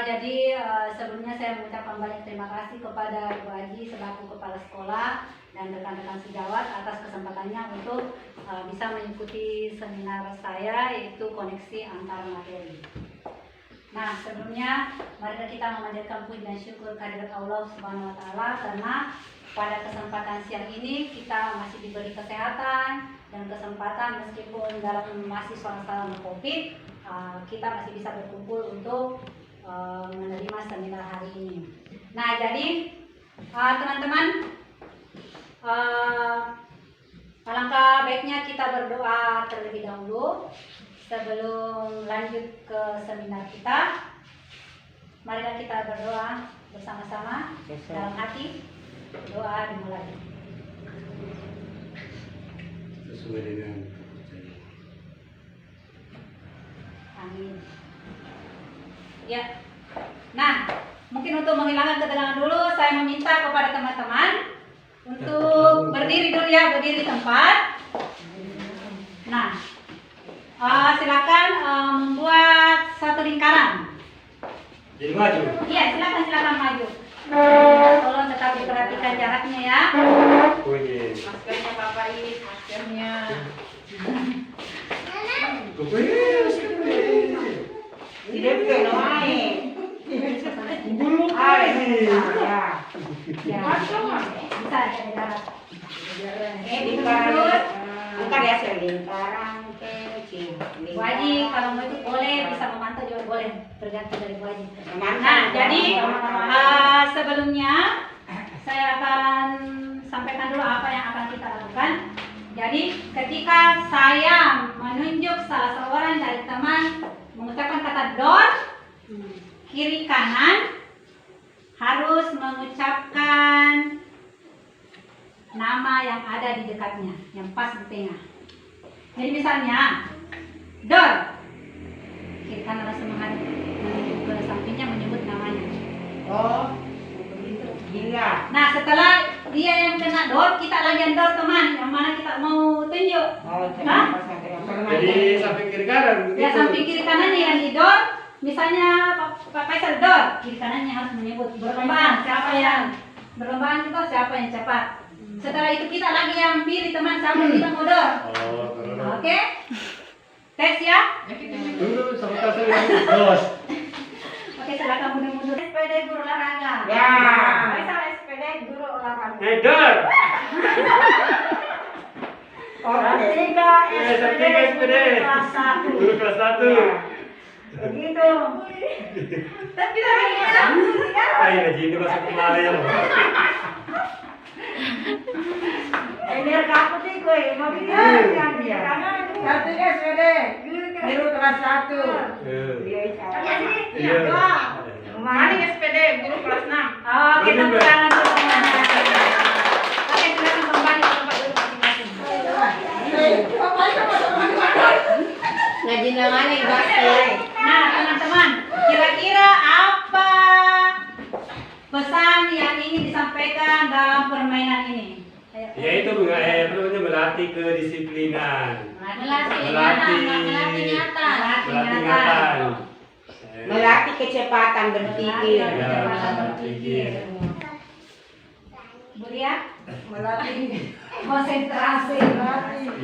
Jadi sebelumnya saya mengucapkan banyak terima kasih kepada Bu Aji selaku Kepala Sekolah dan rekan-rekan sejawat atas kesempatannya untuk bisa mengikuti seminar saya, yaitu koneksi antar materi. Nah, sebelumnya mari kita memanjatkan puji dan syukur kehadirat Allah Subhanahu wa taala karena pada kesempatan siang ini kita masih diberi kesehatan dan kesempatan meskipun dalam masih suasana Covid, kita masih bisa berkumpul untuk menerima seminar hari ini. Nah, jadi teman-teman, alangkah baiknya kita berdoa terlebih dahulu sebelum lanjut ke seminar kita. Marilah kita berdoa bersama-sama dalam hati. Doa dimulai. Sesuai dengan kepercayaan. Amin. Ya. Nah, mungkin untuk menghilangkan ketegangan dulu, saya meminta kepada teman-teman untuk berdiri dulu ya, berdiri di tempat. Nah, silakan membuat satu lingkaran. Jadi maju. Iya, silakan maju. Tolong tetap diperhatikan jaraknya ya. Maskernya Papa Is, maskernya. Tidak naik. Bulu Ya. Bisa jadi darat. Lingkaran. Bukan ya selingkaran kecil. Bu Haji kalau mau ikut boleh, bisa memantau juga boleh, tergantung dari Bu Haji. Memantau. Nah, jadi sebelumnya saya akan sampaikan dulu apa yang akan kita lakukan. Jadi ketika saya menunjuk salah seorang dari teman mengucapkan kata door, kiri kanan harus mengucapkan nama yang ada di dekatnya, yang pas di tengah. Jadi misalnya door, kiri kanan langsung menghadap ke sampingnya menyebut namanya. Oh, begitu. Gila. Nah, setelah dia yang kena door, kita lagi door teman, yang mana kita mau tunjuk. Oh, Hah? Jadi samping kiri kanan begitu. Ya, samping kiri kanannya yang di door. Misalnya Pak Faisal door, kiri kanannya harus menyebut berlombaan siapa yang berlombaan itu siapa yang cepat. Setelah itu kita lagi yang pilih teman siapa yang kita mau door. Oh, Oke? Tes ya. dulu sama saya yang dos. Oke, silakan mundur-mundur. SPD guru olahraga. Ya. Faisal SPD guru olahraga. Door. Orang tiga SPD. Kelas 1. Guru kelas 1. begitu. Tapi lagi ya. Ayo jadi masuk kemari ya. Ini aku sih gue, mau dia yang dia. Satu SPD, guru kelas 1. Iya. Mana SPD, guru kelas 6. Oke, tepuk tangan dulu semuanya. Oke, silakan kembali ke tempat duduk masing-masing. Ngaji namanya ibadah. Nah, teman-teman, kira-kira apa pesan yang ingin disampaikan dalam permainan ini? Ayo. Ya itu namanya melatih kedisiplinan. Melatih Melatih ingatan. Melatih kecepatan berpikir. Ya, berpikir. Bu Ria, Melatih konsentrasi.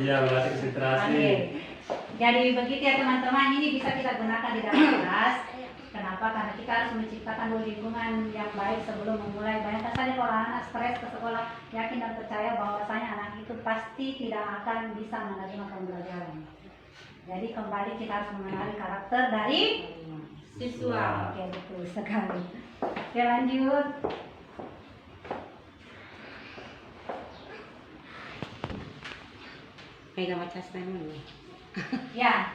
Iya, melatih konsentrasi. Oke. Jadi begitu ya teman-teman, ini bisa kita gunakan di dalam kelas. Kenapa? Karena kita harus menciptakan lingkungan yang baik sebelum memulai. Bayangkan saja kalau anak stres ke sekolah, yakin dan percaya bahwasanya anak itu pasti tidak akan bisa menerima pembelajaran. Jadi kembali kita harus mengenali karakter dari siswa. Oke, betul sekali. Oke, lanjut. Pegang baca statement. Ya,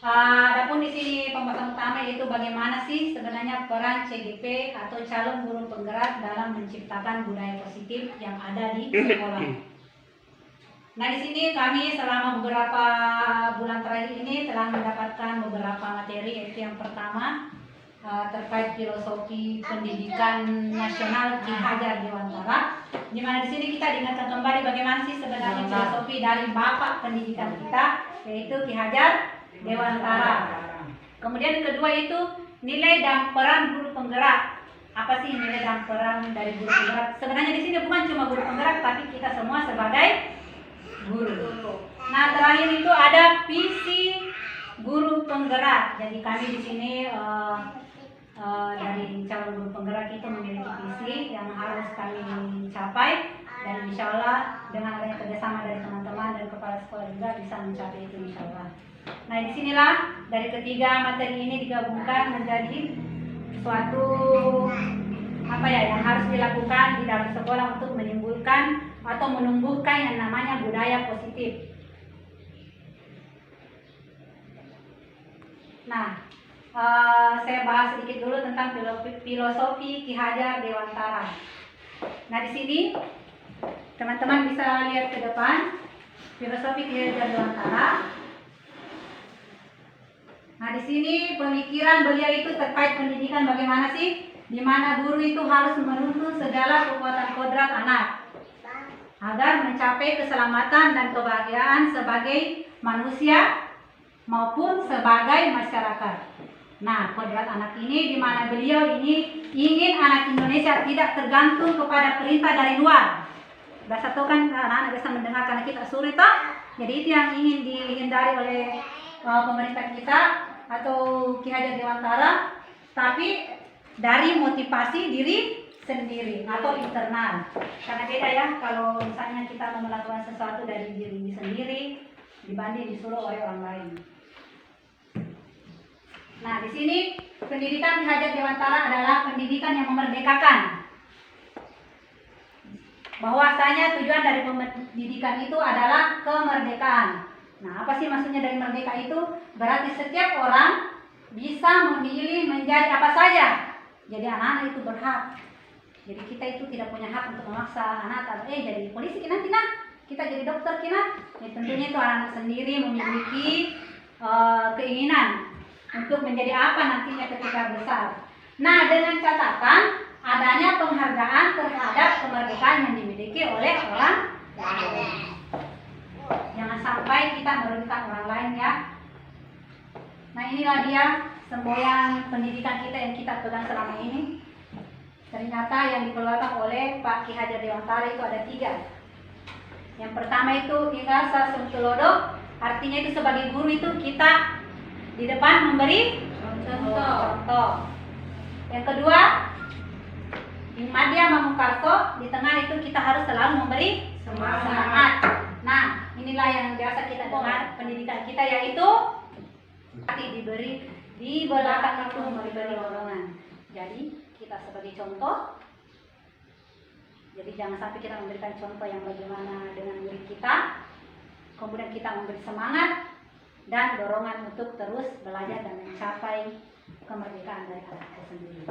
adapun di sini pembahasan utama yaitu bagaimana sih sebenarnya peran CGP atau calon guru penggerak dalam menciptakan budaya positif yang ada di sekolah. Nah, di sini kami selama beberapa bulan terakhir ini telah mendapatkan beberapa materi, yaitu yang pertama terkait filosofi pendidikan nasional Ki Hajar Dewantara. Di mana di sini kita diingatkan kembali bagaimana sih sebenarnya filosofi dari bapak pendidikan kita, yaitu Ki Hajar Dewantara. Kemudian yang kedua itu nilai dan peran guru penggerak. Apa sih nilai dan peran dari guru penggerak? Sebenarnya di sini bukan cuma guru penggerak, tapi kita semua sebagai guru. Nah, terakhir itu ada visi guru penggerak. Jadi kami di sini dari calon guru penggerak itu memiliki visi yang harus kami capai, dan insya Allah dengan adanya kerjasama dari teman-teman dan kepala sekolah juga bisa mencapai itu insya Allah. Nah, disinilah dari ketiga materi ini digabungkan menjadi suatu yang harus dilakukan di dalam sekolah untuk menimbulkan atau menumbuhkan yang namanya budaya positif. Nah, saya bahas sedikit dulu tentang filosofi Ki Hajar Dewantara. Nah, di sini teman-teman bisa lihat ke depan filosofi Ki Hajar Dewantara. Nah, di sini pemikiran beliau itu terkait pendidikan bagaimana sih, di mana guru itu harus menuntun segala kekuatan kodrat anak agar mencapai keselamatan dan kebahagiaan sebagai manusia maupun sebagai masyarakat. Nah, kodrat anak ini di mana beliau ini ingin anak Indonesia tidak tergantung kepada perintah dari luar. Biasa tuh kan anak-anak bisa mendengar karena kita sulit toh. Jadi itu yang ingin dihindari oleh pemerintah kita atau Ki Hajar Dewantara, tapi dari motivasi diri sendiri atau internal. Karena beda ya kalau misalnya kita mau melakukan sesuatu dari diri sendiri dibanding disuruh oleh orang lain. Nah, di sini pendidikan Ki Hajar Dewantara adalah pendidikan yang memerdekakan. Bahwasanya tujuan dari pendidikan itu adalah kemerdekaan. Nah, apa sih maksudnya dari merdeka itu? Berarti setiap orang bisa memilih menjadi apa saja. Jadi anak-anak itu berhak. Jadi kita itu tidak punya hak untuk memaksa anak jadi polisi kita nanti kita jadi dokter kita. Ya, tentunya itu anak-anak sendiri memiliki keinginan untuk menjadi apa nantinya ketika besar. Nah, dengan catatan adanya penghargaan terhadap kemerdekaan yang dimiliki oleh orang lain. Jangan sampai kita merugikan orang lain ya. Nah, inilah dia semboyan pendidikan kita yang kita pegang selama ini. Ternyata yang dikeluarkan oleh Pak Ki Hajar Dewantara itu ada 3. Yang pertama itu Ingasa Sungtulodo, artinya itu sebagai guru itu kita di depan memberi contoh. Yang kedua, Madya Mamukarto, di tengah itu kita harus selalu memberi semangat. Nah, inilah yang biasa kita dengar pendidikan kita, yaitu di belakang itu memberi dorongan. Jadi kita sebagai contoh. Jadi jangan sampai kita memberikan contoh yang bagaimana dengan murid kita, kemudian kita memberi semangat dan dorongan untuk terus belajar dan mencapai kemerdekaan dari anak kita sendiri.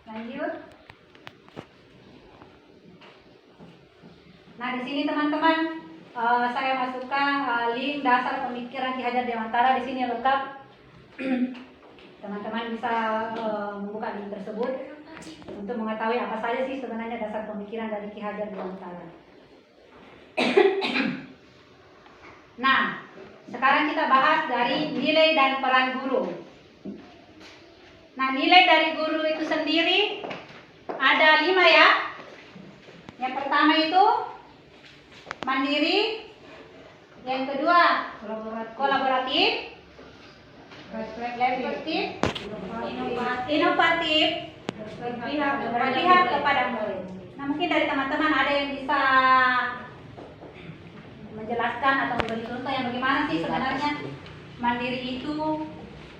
Lanjut. Nah, di sini teman-teman saya masukkan link dasar pemikiran Ki Hajar Dewantara, di sini lengkap. Teman-teman bisa membuka link tersebut untuk mengetahui apa saja sih sebenarnya dasar pemikiran dari Ki Hajar Dewantara. Nah, sekarang kita bahas dari nilai dan peran guru. Nah, nilai dari guru itu sendiri ada 5 ya. Yang pertama itu mandiri, yang kedua kolaboratif, reflektif, inovatif, berpihak kepada murid. Nah, mungkin dari teman-teman ada yang bisa menjelaskan atau memberi contoh yang bagaimana sih sebenarnya mandiri itu,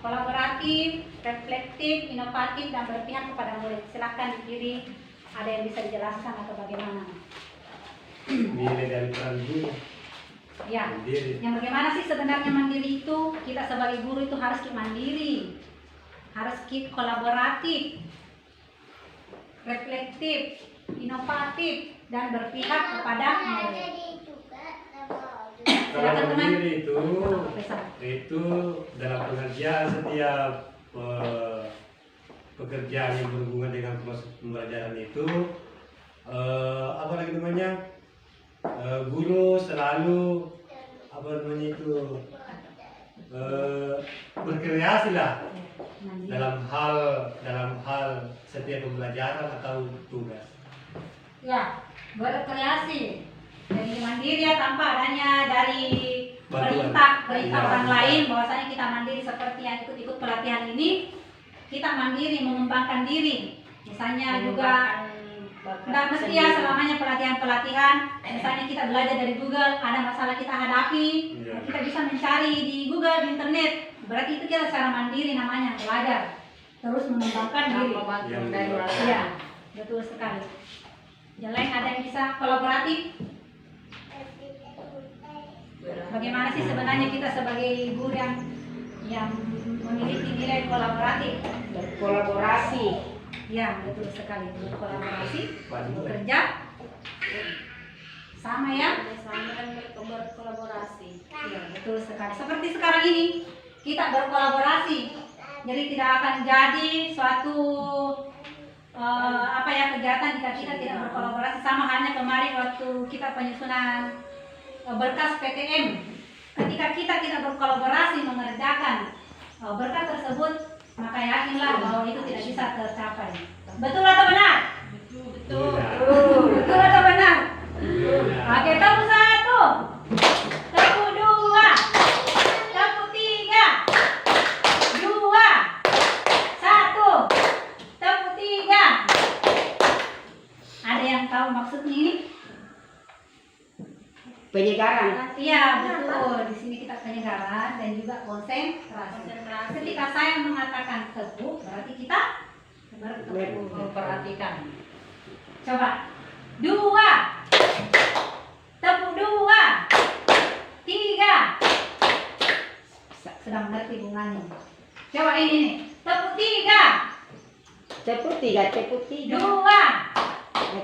kolaboratif, reflektif, inovatif, dan berpihak kepada murid. Silahkan di kiri ada yang bisa dijelaskan atau bagaimana? Nilai dari peran guru. Ya, Mandiri. yang bagaimana sih sebenarnya mandiri itu? Kita sebagai guru itu harus mandiri, harus kolaboratif, reflektif, inovatif, dan berpihak kepada murid. Kalau mandiri itu dalam pengerjaan setiap pekerjaan yang berhubungan dengan proses pembelajaran itu apa lagi namanya, guru selalu berkreasi lah Mandiri. dalam hal setiap pembelajaran atau tugas. Ya, berkreasi. Jadi mandiri ya tanpa adanya dari Bantuan. perintah Iya. orang lain bahwasanya kita mandiri seperti yang ikut-ikut pelatihan ini, kita mandiri mengembangkan diri. Misalnya juga nggak mesti ya selamanya pelatihan-pelatihan. Misalnya kita belajar dari Google, ada masalah kita hadapi, Iya. kita bisa mencari di Google, di internet. Berarti itu kita secara mandiri namanya belajar, terus mengembangkan diri. Yang dari orang lain. Iya, betul sekali. Yang lain ada yang bisa kolaboratif? Bagaimana sih sebenarnya kita sebagai guru yang memiliki nilai kolaboratif? Berkolaborasi. Ya, betul sekali. Berkolaborasi, Bagus. bekerja sama ya. Bersama dan berkolaborasi. Iya, betul sekali. Seperti sekarang ini kita berkolaborasi. Jadi tidak akan jadi suatu kegiatan jika kita tidak berkolaborasi. Sama halnya kemarin waktu kita penyusunan berkas PTM. Ketika kita tidak berkolaborasi mengerjakan berkas tersebut, maka yakinlah bahwa itu tidak bisa tercapai. Betul atau benar? Betul. Betul atau benar? Iya. Oke, tepuk satu, tepuk dua, tepuk tiga, dua, satu, tepuk tiga. Ada yang tahu maksudnya ini? Penyegaran. Iya, betul. Di sini kita penyegaran dan juga konsentrasi. Ketika saya mengatakan tepuk, berarti kita bertepuk. Memperhatikan. Coba. Dua. Tepuk dua. Tiga. Sedang ngerti bunganya. Coba ini nih. Tepuk tiga. Tepuk tiga, tepuk tiga. Dua.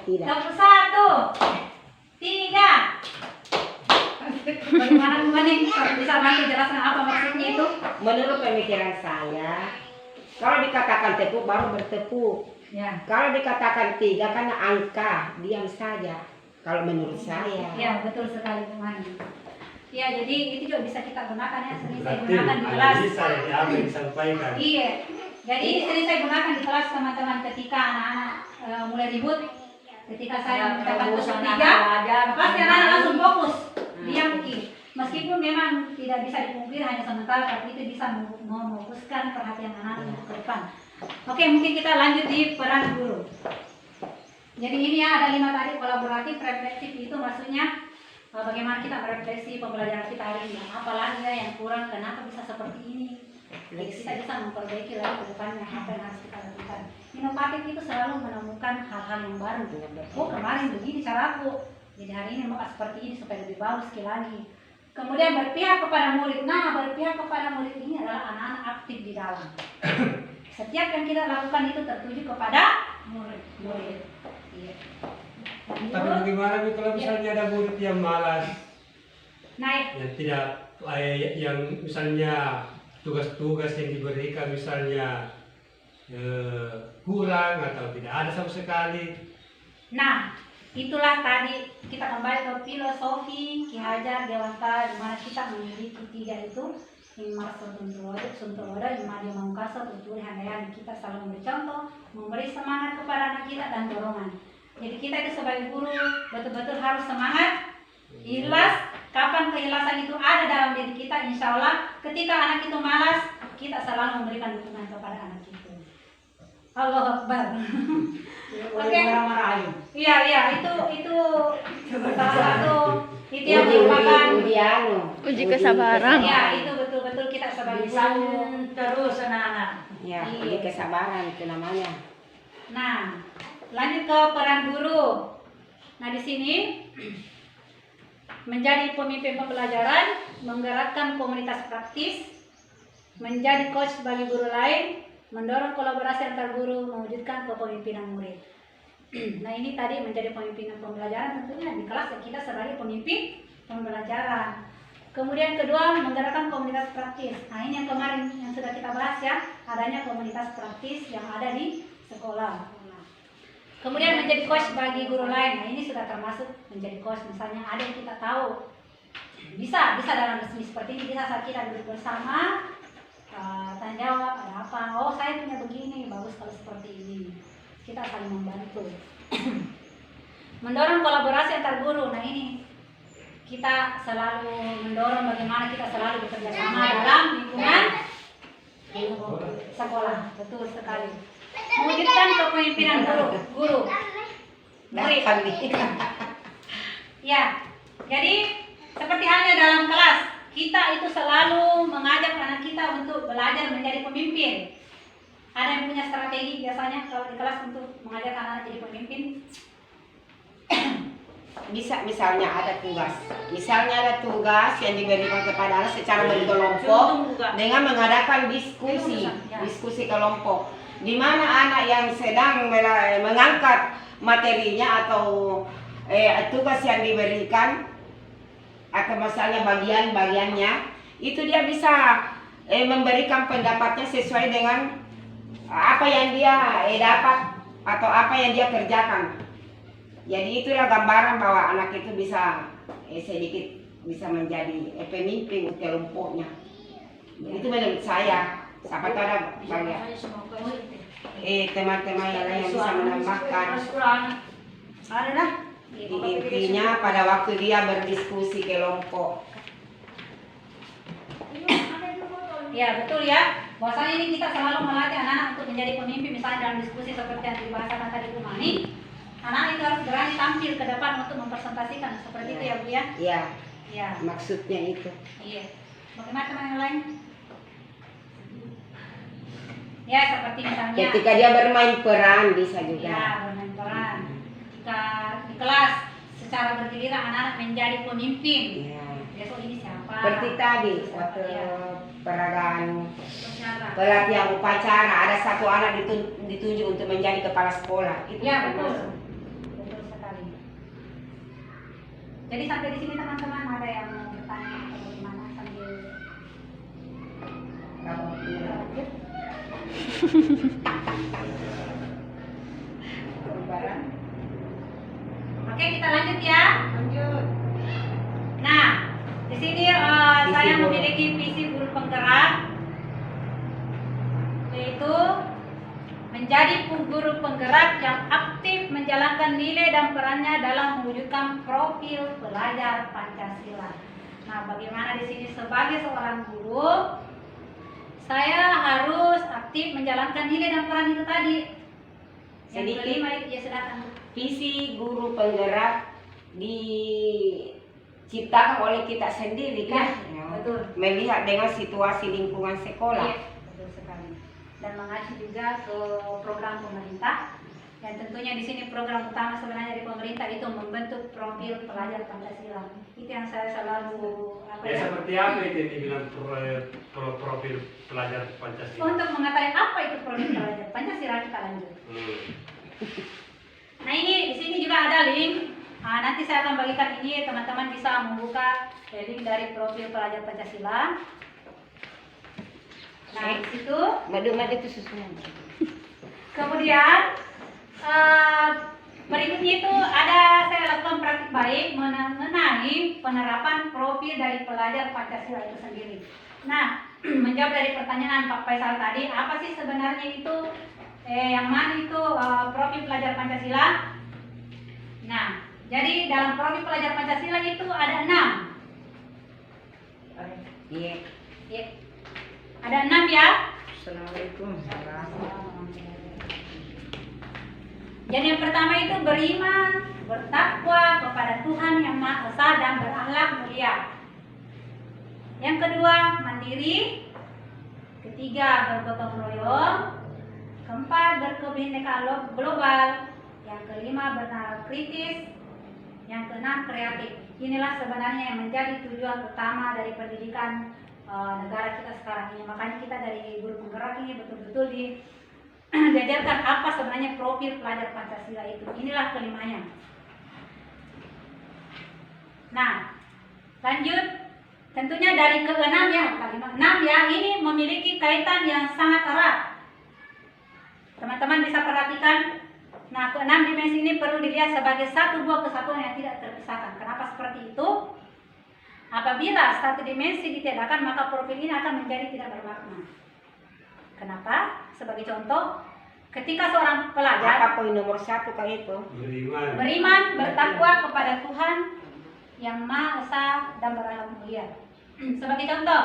Tidak. Tepuk satu. Tiga. Bagaimana nih? Bisa bantu jelaskan apa maksudnya itu? Menurut pemikiran saya, kalau dikatakan tepuk baru bertepuk. Ya. Kalau dikatakan tiga karena angka, diam saja. Kalau menurut saya. Ya, betul sekali Bu Mani. Ya, jadi itu juga bisa kita gunakan ya, sering saya Berarti gunakan di kelas. analisa yang apa yang disampaikan. Iya. Jadi ini sering saya gunakan di kelas teman-teman ketika anak-anak mulai ribut. Ketika saya mengucapkan fokus tepuk anak-anak tiga, belajar. pasti anak-anak langsung fokus. Dia mungkin meskipun memang tidak bisa dipungkiri hanya sementara, tapi itu bisa memfokuskan perhatian anak-anak ke depan. Oke, mungkin kita lanjut di peran guru. Jadi ini ya ada 5 tadi, kolaboratif, refleksif, itu maksudnya bagaimana kita merefleksi pembelajaran kita hari ini. Apalagi ya yang kurang, kenapa bisa seperti ini. Jadi kita bisa memperbaiki lagi ke depannya apa yang harus kita lakukan. Inovatif itu selalu menemukan hal-hal yang baru. Oh kemarin begini caraku, jadi hari ini mau seperti ini supaya lebih bagus sekali lagi. Kemudian berpihak kepada murid. Nah, berpihak kepada murid ini adalah anak-anak aktif di dalam. Setiap yang kita lakukan itu tertuju kepada murid. Iya. Tapi bagaimana nih kalau misalnya ada murid yang malas, Naik. yang tidak, yang misalnya tugas-tugas yang diberikan misalnya kurang atau tidak ada sama sekali. Nah, itulah tadi kita kembali ke filosofi Ki Hajar Dewantara, di mana kita memiliki 3 itu. Yang maksud Suntulodo, yang Madia Mangkasa, Tuturi Handayani. Kita selalu memberi contoh, memberi semangat kepada anak kita dan dorongan. Jadi kita itu sebagai guru betul-betul harus semangat, ikhlas. Kapan keikhlasan itu ada dalam diri kita, insya Allah ketika anak itu malas, kita selalu memberikan dukungan kepada anak itu. Allahu Akbar. Oke. Iya, itu salah satu itu yang merupakan Uji kesabaran. ya itu betul-betul kita sebagai guru terus anak-anak. Ya, Iya. ini kesabaran itu namanya. Nah, lanjut ke peran guru. Nah, di sini menjadi pemimpin pembelajaran, menggerakkan komunitas praktis, menjadi coach bagi guru lain, mendorong kolaborasi antar guru, mewujudkan kepemimpinan murid. Nah, ini tadi menjadi pemimpinan pembelajaran, tentunya di kelas kita sebagai pemimpin pembelajaran. Kemudian kedua, menggerakkan komunitas praktis. Nah, ini yang kemarin yang sudah kita bahas ya, adanya komunitas praktis yang ada di sekolah. Kemudian menjadi coach bagi guru lain. Nah, ini sudah termasuk menjadi coach. Misalnya ada yang kita tahu Bisa dalam resmi seperti ini, bisa saat kita duduk bersama, tanya jawab, ada apa? Oh, saya punya begini, bagus kalau seperti ini. Kita saling membantu. Mendorong kolaborasi antar guru. Nah ini kita selalu mendorong bagaimana kita selalu bekerja sama dalam lingkungan sekolah. Betul sekali. Mewujudkan kepemimpinan guru. Murid. Ya, jadi seperti halnya dalam kelas, kita itu selalu mengajak anak kita untuk belajar menjadi pemimpin. Ada yang punya strategi biasanya kalau di kelas untuk mengajak anak-anak jadi pemimpin? Misalnya ada tugas yang diberikan kepada anak secara berkelompok dengan mengadakan diskusi kelompok, di mana anak yang sedang mengangkat materinya atau tugas yang diberikan atau misalnya bagian-bagiannya, itu dia bisa memberikan pendapatnya sesuai dengan apa yang dia dapat atau apa yang dia kerjakan. Jadi itulah gambaran bahwa anak itu bisa sedikit bisa menjadi pemimpin kelompoknya. Itu menurut saya. Siapa tahu ada banyak teman-teman yang lain yang bisa menambahkan. Ada dah. Intinya pada waktu dia berdiskusi kelompok. Ya betul ya. Bahwasanya ini kita selalu melatih anak-anak untuk menjadi pemimpin, misalnya dalam diskusi seperti yang dibahasakan tadi Bu Mani. Anak itu harus berani tampil ke depan untuk mempresentasikan seperti itu ya Bu ya. Iya. Ya. Maksudnya itu. Iya. Bagaimana teman yang lain? Ya seperti misalnya. Ketika dia bermain peran bisa juga. Ya bermain peran. Jika di kelas secara bergiliran anak-anak menjadi pemimpin. Ya. Besok ini siapa? Seperti tadi waktu peragaan pelatihan upacara ada satu anak ditunjuk untuk menjadi kepala sekolah. Itu ya betul. Betul sekali. Jadi sampai di sini teman-teman ada yang mau bertanya atau bagaimana sambil lanjut? Oke kita lanjut ya. Lanjut. Nah di sini saya memiliki visi guru penggerak, yaitu menjadi guru penggerak yang aktif menjalankan nilai dan perannya dalam mewujudkan profil pelajar Pancasila. Nah, bagaimana di sini sebagai seorang guru, saya harus aktif menjalankan nilai dan peran itu tadi. Yang Sedikit. kelima itu ya silakan. Visi guru penggerak diciptakan oleh kita sendiri kan? Ya, betul. Melihat dengan situasi lingkungan sekolah. Iya, betul sekali. Dan mengacu juga ke program pemerintah. Dan tentunya di sini program utama sebenarnya dari pemerintah itu membentuk profil pelajar Pancasila. Itu yang saya selalu Seperti apa itu yang dibilang profil pelajar Pancasila? untuk mengetahui apa itu profil pelajar Pancasila kita lanjut. Nah ini di sini juga ada link. Nanti saya akan bagikan ini, teman-teman bisa membuka link dari profil pelajar Pancasila. Nah di situ. Madu-madu itu susunya. Kemudian berikutnya itu ada saya lakukan praktik baik mengenai penerapan profil dari pelajar Pancasila itu sendiri. Nah, menjawab dari pertanyaan Pak Faisal tadi, apa sih sebenarnya itu yang mana itu profil pelajar Pancasila? Nah, jadi dalam profil pelajar Pancasila itu ada 6. Iya. Ya. Ada 6 ya. Assalamualaikum. Jadi yang pertama itu beriman, bertakwa kepada Tuhan yang Maha Esa dan berakhlak mulia. Yang kedua mandiri, ketiga bergotong royong, keempat berkebinekaan global, yang kelima bernalar kritis, yang keenam kreatif. Inilah sebenarnya yang menjadi tujuan utama dari pendidikan negara kita sekarang ini. Makanya kita dari guru penggerak ini betul-betul diajarkan apa sebenarnya profil pelajar Pancasila itu. Inilah kelimanya. Nah, lanjut. Tentunya dari keenam ya, kalimat 6 ya, ini memiliki kaitan yang sangat erat. Teman-teman bisa perhatikan. Nah, keenam dimensi ini perlu dilihat sebagai satu buah kesatuan yang tidak terpisahkan. Kenapa seperti itu? Apabila satu dimensi ditiadakan, maka profil ini akan menjadi tidak bermakna. Kenapa? Sebagai contoh, ketika seorang pelajar Apa poin nomor 1 kali itu? Beriman. bertakwa kepada Tuhan yang Maha Esa dan berakhlak mulia. Sebagai contoh,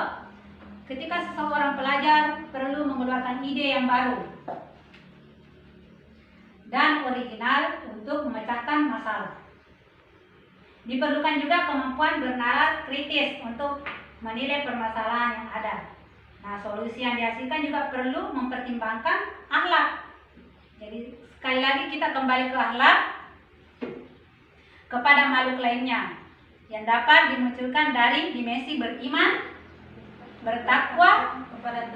ketika seseorang pelajar perlu mengeluarkan ide yang baru dan original untuk memecahkan masalah. Diperlukan juga kemampuan bernalar kritis untuk menilai permasalahan yang ada. Nah, solusi yang dihasilkan juga perlu mempertimbangkan akhlak. Jadi sekali lagi kita kembali ke akhlak kepada makhluk lainnya yang dapat dimunculkan dari dimensi beriman, bertakwa kepada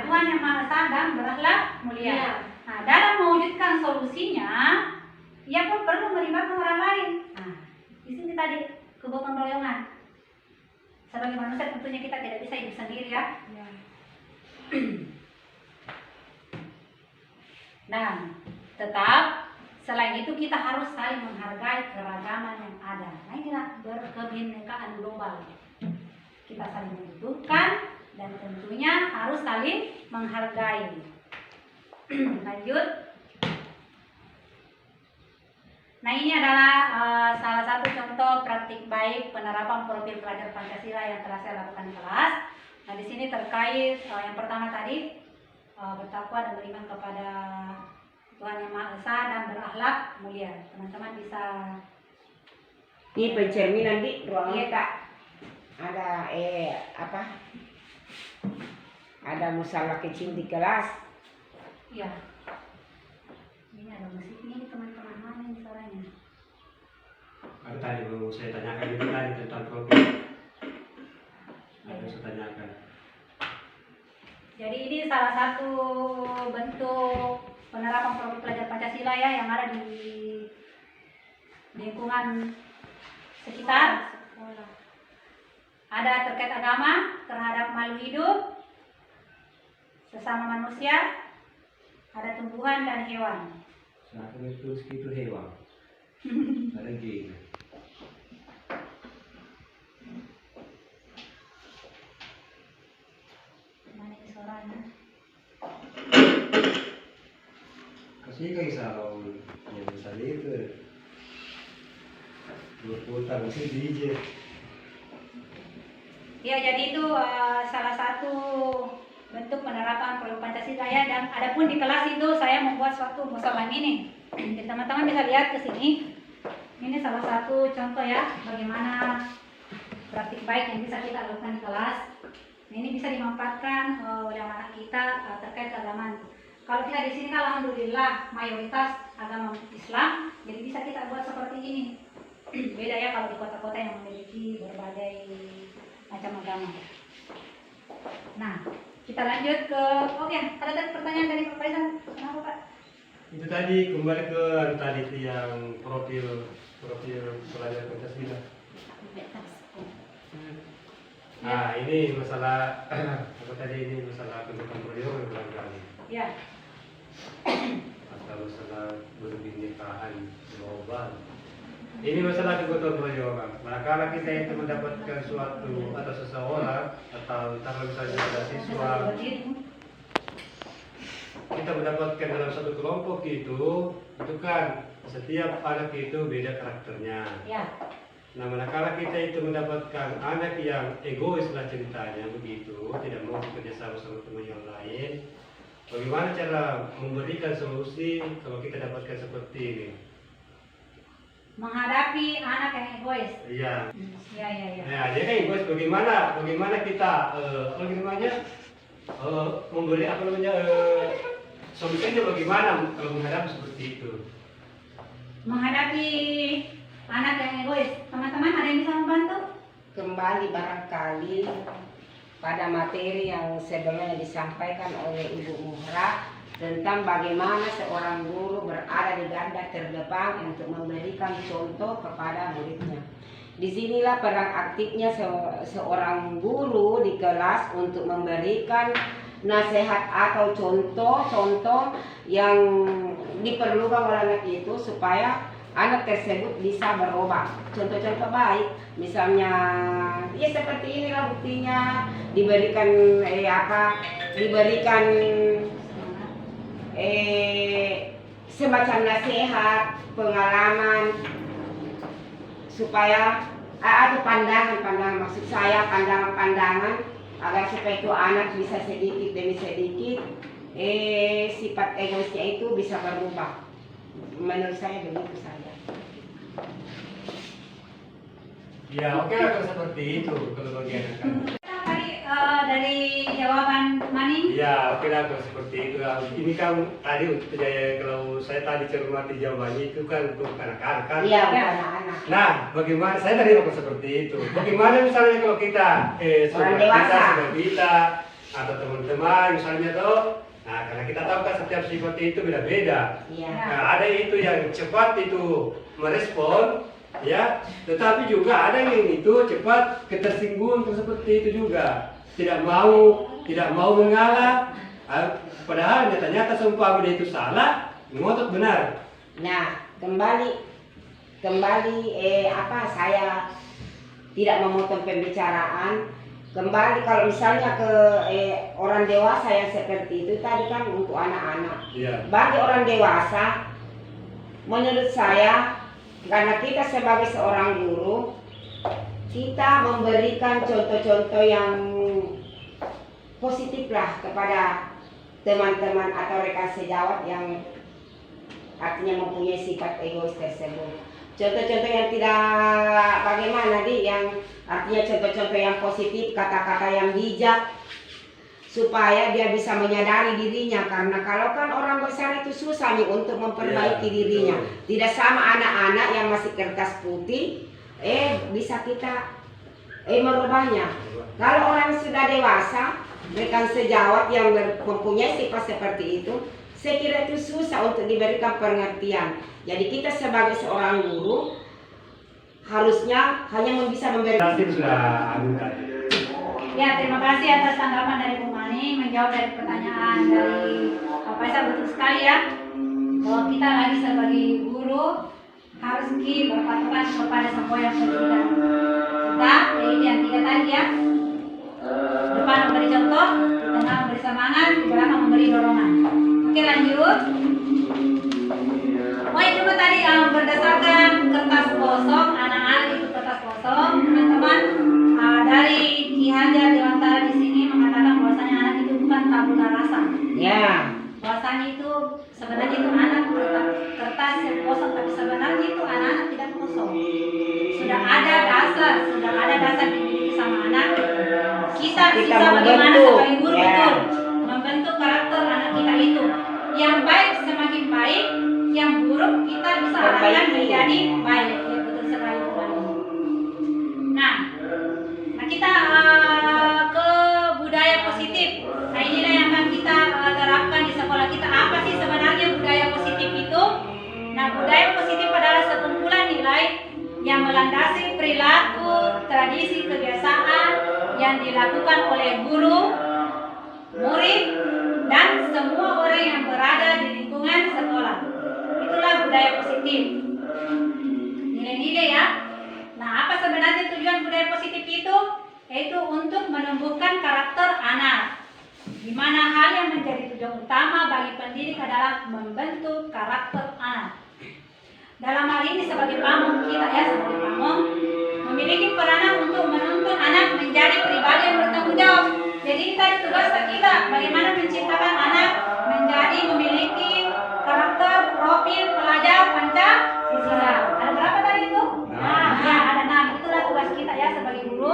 Tuhan yang Maha Esa dan berakhlak mulia. Nah, dalam mewujudkan solusinya, ia pun perlu melibatkan orang lain. Nah, di sini tadi kegotong royongan. Sebagai manusia tentunya kita tidak bisa hidup sendiri ya. Nah, tetap selain itu kita harus saling menghargai keragaman yang ada. Nah, inilah berkebinekaan global. Kita saling membutuhkan dan tentunya harus saling menghargai. Lanjut. Nah, ini adalah salah satu contoh praktik baik penerapan profil pelajar Pancasila yang telah saya lakukan di kelas. Nah, di sini terkait yang pertama tadi bertakwa dan beriman kepada Tuhan yang Maha Esa dan berakhlak mulia. Teman-teman bisa. Ini pencerminan di ruang kita. Ada ada musalah kecil di kelas. Ya. Ini ada musiknya nih teman-teman, mana yang suaranya? Ada tadi mau saya tanyakan itu tadi tentang profil. Ada saya tanyakan. Jadi ini salah satu bentuk penerapan profil pelajar Pancasila ya yang ada di lingkungan sekitar. Ada terkait agama, terhadap makhluk hidup, sesama manusia, ada tumbuhan dan hewan. Saya itu segitu hewan. Ada gini. Mana ini suaranya? Kasih kan salon yang besar itu. Berputar mesin DJ. Ya, jadi itu salah satu bentuk penerapan profil Pancasila ya. Dan adapun di kelas itu saya membuat suatu musalah ini. Jadi teman-teman bisa lihat ke sini. Ini salah satu contoh ya bagaimana praktik baik yang bisa kita lakukan di kelas. Nah, ini bisa dimanfaatkan oleh anak kita terkait keagamaan. Kalau kita di sini kan alhamdulillah mayoritas agama Islam, jadi bisa kita buat seperti ini. Beda ya kalau di kota-kota yang memiliki berbagai macam agama. Nah, kita lanjut ke ada tadi pertanyaan dari Pak Faisal. Kenapa Pak? Itu tadi kembali ke tadi yang profil pelajar Pancasila. Nah, ini masalah apa tadi ini masalah kegotong royongan barangkali. Ya. Atau masalah berbinekahan global. Ini masalah kegotong royongan. Manakala kita itu mendapatkan suatu atau seseorang atau taruh misalnya ada siswa, kita mendapatkan dalam satu kelompok itu kan setiap anak itu beda karakternya. Ya. Nah, manakala kita itu mendapatkan anak yang egois lah ceritanya begitu, tidak mau bekerja sama sama teman yang lain, bagaimana cara memberikan solusi kalau kita dapatkan seperti ini? Menghadapi anak yang egois. Iya. Ya. Nah, dia kan egois. Bagaimana kita memberi solusinya bagaimana kalau menghadapi seperti itu? Menghadapi anak yang egois. Teman-teman ada yang bisa membantu? Kembali barangkali pada materi yang sebelumnya disampaikan oleh Ibu Muhra tentang bagaimana seorang guru berada di garda terdepan untuk memberikan contoh kepada muridnya. Disinilah peran aktifnya seorang guru di kelas untuk memberikan nasihat atau contoh-contoh yang diperlukan oleh anak itu supaya anak tersebut bisa berubah. Contoh-contoh baik, misalnya ya seperti inilah buktinya, diberikan diberikan semacam nasihat, pengalaman, supaya atau pandangan maksud saya pandangan agar supaya itu anak bisa sedikit demi sedikit sifat egoisnya itu bisa berubah. Menurut saya begitu saja. Ya oke lah kalau seperti itu kalau bagi anak-anak. Tadi dari jawaban Mani. Ya, oke lah kalau seperti itu. Ini kan tadi kalau saya tadi cermati jawabannya itu kan untuk anak-anak kan. Iya, anak-anak. Nah, bagaimana saya tadi mau seperti itu. Bagaimana misalnya kalau kita saudara kita atau teman-teman misalnya tuh. Nah, karena kita tahu kan setiap sifat itu beda-beda. Iya. Nah, ada itu yang cepat itu merespon, ya. Tetapi juga ada yang itu cepat ketersinggung seperti itu juga. Tidak mau mengalah. Padahal nyata-nyata seumpama dia itu salah, ngotot benar. Nah, kembali saya tidak memotong pembicaraan. Kembali kalau misalnya ke orang dewasa yang seperti itu tadi kan untuk anak-anak. Iya. Bagi orang dewasa, menurut saya karena kita sebagai seorang guru, kita memberikan contoh-contoh yang positif lah kepada teman-teman atau rekan sejawat yang artinya mempunyai sifat egois tersebut. Contoh-contoh yang tidak bagaimana yang artinya contoh-contoh yang positif, kata-kata yang bijak, supaya dia bisa menyadari dirinya. Karena kalau kan orang besar itu susah nih untuk memperbaiki dirinya. Tidak sama anak-anak yang masih kertas putih, bisa kita merubahnya. Kalau orang sudah dewasa, rekan sejawat yang mempunyai sifat seperti itu, saya kira itu susah untuk diberikan pengertian. Jadi kita sebagai seorang guru harusnya hanya bisa memberikan. Ya, terima kasih atas tanggapan dari Bu Mani menjawab dari pertanyaan dari Pak Faisal. Betul sekali ya, bahwa kita lagi sebagai guru harus berpatokan kepada semua yang pendidikan kita. Jadi yang tiga tadi ya, depan memberi contoh, tengah memberi semangat, di belakang memberi dorongan. Oke, lanjut. Oh, itu tadi berdasarkan kertas kosong, anak-anak itu kertas kosong, teman-teman. Dari Ki Hajar Dewantara di sini mengatakan bahwasanya anak itu bukan tabula rasa. Ya. Bahwasanya itu sebenarnya itu anak kertas yang kosong, tapi sebenarnya itu anak-anak tidak kosong. Sudah ada dasar dimiliki sama anak. Kita bisa bagaimana sebagai guru betul membentuk karakter anak kita itu. Yang baik semakin baik, yang buruk kita bisa arahkan menjadi baik. Ya, betul sekali Bu. Nah, kita ke budaya positif. Nah, inilah yang akan kita terapkan di sekolah kita. Apa sih sebenarnya budaya positif itu? Nah, budaya positif adalah sekumpulan nilai yang melandasi perilaku, tradisi, kebiasaan yang dilakukan oleh guru, murid, dan semua orang yang berada di lingkungan sekolah. Itulah budaya positif. Nilai-nilai ya. Nah, apa sebenarnya tujuan budaya positif itu? Yaitu untuk menumbuhkan karakter anak. Di mana hal yang menjadi tujuan utama bagi pendidik adalah membentuk karakter anak. Dalam hal ini sebagai pamong kita ya, sebagai pamong memiliki peranan untuk menuntun anak menjadi pribadi yang bertanggung jawab. Jadi tadi tugas kita bagaimana menciptakan anak menjadi memiliki karakter, profil, pelajar, Pancasila. Ada berapa tadi itu? Nah, ya ada 6. Itulah tugas kita ya sebagai guru.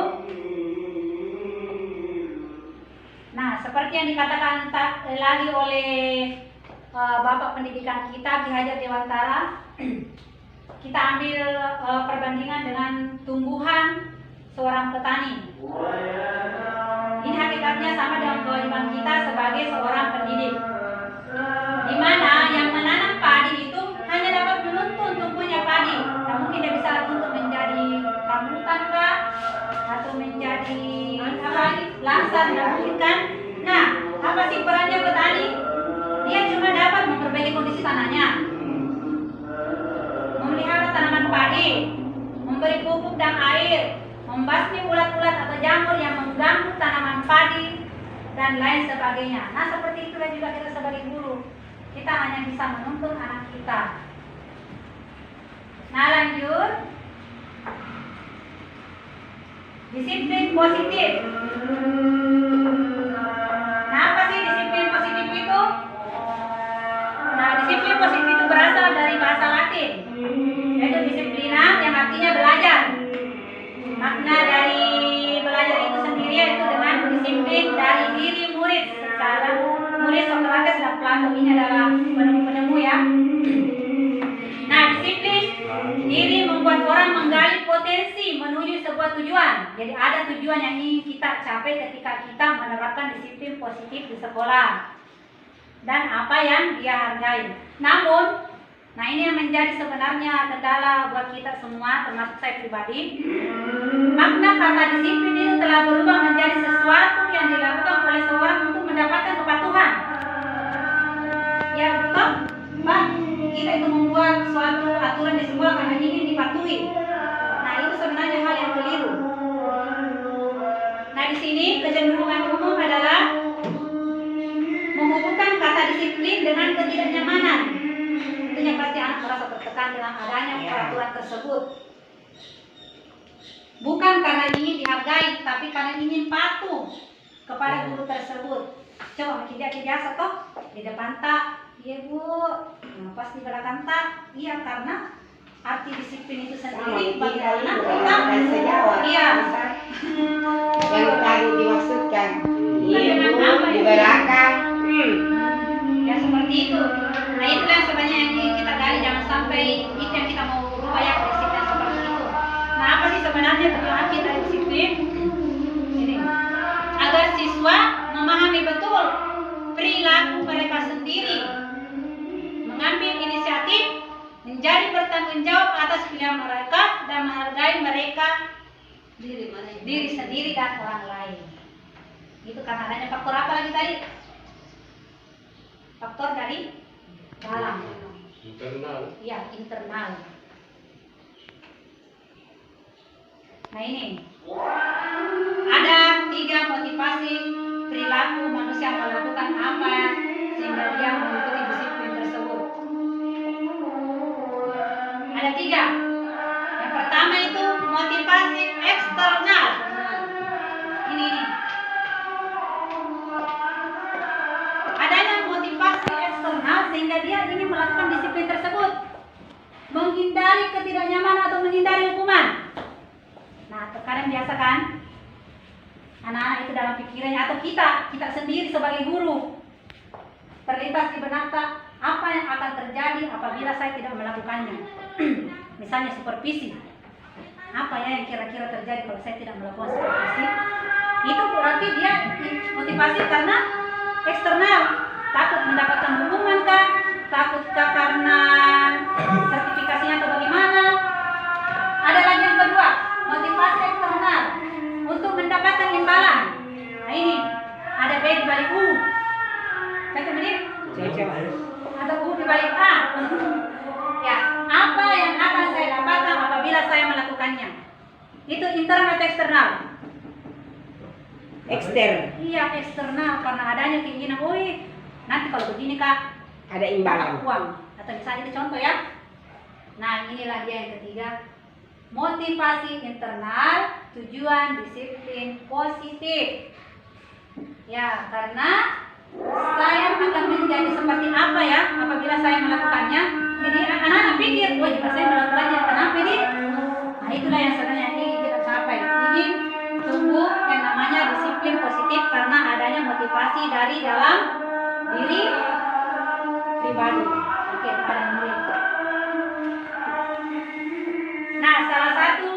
Nah, seperti yang dikatakan lagi oleh Bapak Pendidikan kita Ki Hajar Dewantara, kita ambil perbandingan dengan tumbuhan seorang petani. Ini hakikatnya sama dengan kewajiban kita sebagai seorang pendidik. Di mana yang menanam padi itu hanya dapat menuntun tumbuhnya padi, namun tidak bisa untuk menjadi rambutan kah atau menjadi langsar kan? Nah, apa sih perannya petani? Dia cuma dapat memperbaiki kondisi tanahnya, memelihara jamur yang mengganggu tanaman padi dan lain sebagainya. Nah, seperti itulah juga kita sebagai guru. Kita hanya bisa menuntun anak kita. Nah, lanjut. Disiplin positif. Nah, apa sih disiplin positif itu? Nah, disiplin positif itu berasal dari bahasa Latin, yaitu disiplina yang artinya belajar. Makna dari belajar itu sendiri yaitu dengan disiplin dari diri murid. Secara murid Socrates dan Plato ini adalah penemu-penemu ya. Nah, disiplin diri membuat orang menggali potensi menuju sebuah tujuan. Jadi ada tujuan yang ingin kita capai ketika kita menerapkan disiplin positif di sekolah dan apa yang dia hargai. Namun, nah ini yang menjadi sebenarnya kendala buat kita semua, termasuk saya pribadi. Makna kata disiplin itu telah berubah menjadi sesuatu yang dilakukan oleh seorang untuk mendapatkan kepatuhan. Ya betul, Mbak. Kita itu membuat suatu aturan di sekolah karena ingin dipatuhi. Nah itu sebenarnya hal yang keliru. Nah di sini kecenderungan umum adalah menghubungkan kata disiplin dengan ketidaknyamanan. Tentunya pasti anak merasa tertekan dengan adanya peraturan tersebut. Bukan karena ingin dihargai, tapi karena ingin patuh kepada guru tersebut. Coba kita biasa toh di depan tak, iya bu, nah, pas di belakang tak, iya karena arti disiplin itu sendiri bagaimana kita, iya, yang tadi dimaksudkan, iya bu, di belakang, ya seperti itu. Nah itulah sebenarnya yang ingin kita gali, jangan sampai itu yang kita mau ubah ya disiplin seperti itu. Nah apa sih sebenarnya tujuan akhir dari disiplin? Ini agar siswa memahami betul perilaku mereka sendiri, mengambil inisiatif, menjadi bertanggung jawab atas pilihan mereka dan menghargai mereka diri sendiri dan orang lain. Itu karena adanya faktor apa lagi tadi? Faktor dari dalam. Internal. Ya, internal. Nah ini ada 3 motivasi perilaku manusia melakukan apa sehingga dia mengikuti disiplin tersebut. Ada 3. Yang pertama itu motivasi eksternal. Ini. Adanya motivasi eksternal sehingga dia ingin melakukan disiplin tersebut, menghindari ketidaknyamanan atau menghindari hukuman. Nah, terkadang biasa kan anak-anak itu dalam pikirannya atau kita sendiri sebagai guru terlintas di benak apa yang akan terjadi apabila saya tidak melakukannya. Misalnya supervisi. Apa ya yang kira-kira terjadi kalau saya tidak melakukan supervisi? Itu berarti dia motivasi karena eksternal, takut mendapatkan hukuman kah? Takutkah karena sertifikasinya atau bagaimana? Ada lagi yang kedua, motivasi eksternal untuk mendapatkan imbalan. Nah ini ada B di balik U. Cocok menit? Atau U di balik A. Ya, apa yang akan saya dapatkan apabila saya melakukannya? Itu internal atau eksternal? ekstern, Iya, eksternal karena adanya keinginan, woi, nanti kalau begini kak ada imbalan. uang. Atau misalnya itu contoh ya. Nah, inilah dia yang ketiga. Motivasi internal, tujuan disiplin positif. Ya, karena saya akan menjadi seperti apa ya apabila saya melakukannya. Jadi anak-anak pikir, wah jika saya melakukannya, kenapa ini? Nah, itulah yang sebenarnya ingin kita capai. Ingin tumbuh yang namanya disiplin positif karena adanya motivasi dari dalam diri pribadi. Oke, pada murid. Nah, salah satu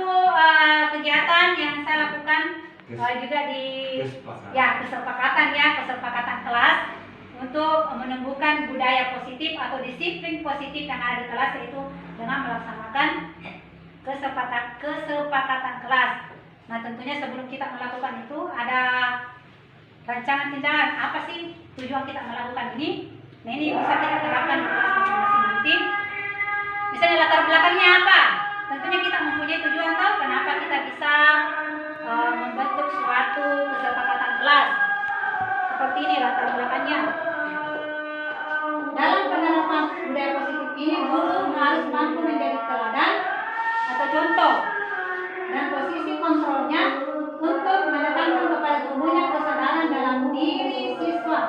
kegiatan yang saya lakukan juga di kesepakatan kelas untuk menumbuhkan budaya positif atau disiplin positif yang ada di kelas, yaitu dengan melaksanakan kesepakatan kelas. Nah, tentunya sebelum kita melakukan itu ada rancangan apa sih tujuan kita melakukan ini. Nah, ini bisa kita terapkan di kelas masing-masing nanti. Misalnya latar belakangnya apa? Tentunya kita mempunyai tujuan tahu kenapa kita bisa membentuk suatu kesepakatan kelas. Seperti ini latar belakangnya. Dalam penerapan budaya positif ini, guru harus mampu menjadi teladan atau contoh dan posisi kontrolnya untuk menekankan kepada tumbuhnya kesadaran dalam diri siswa.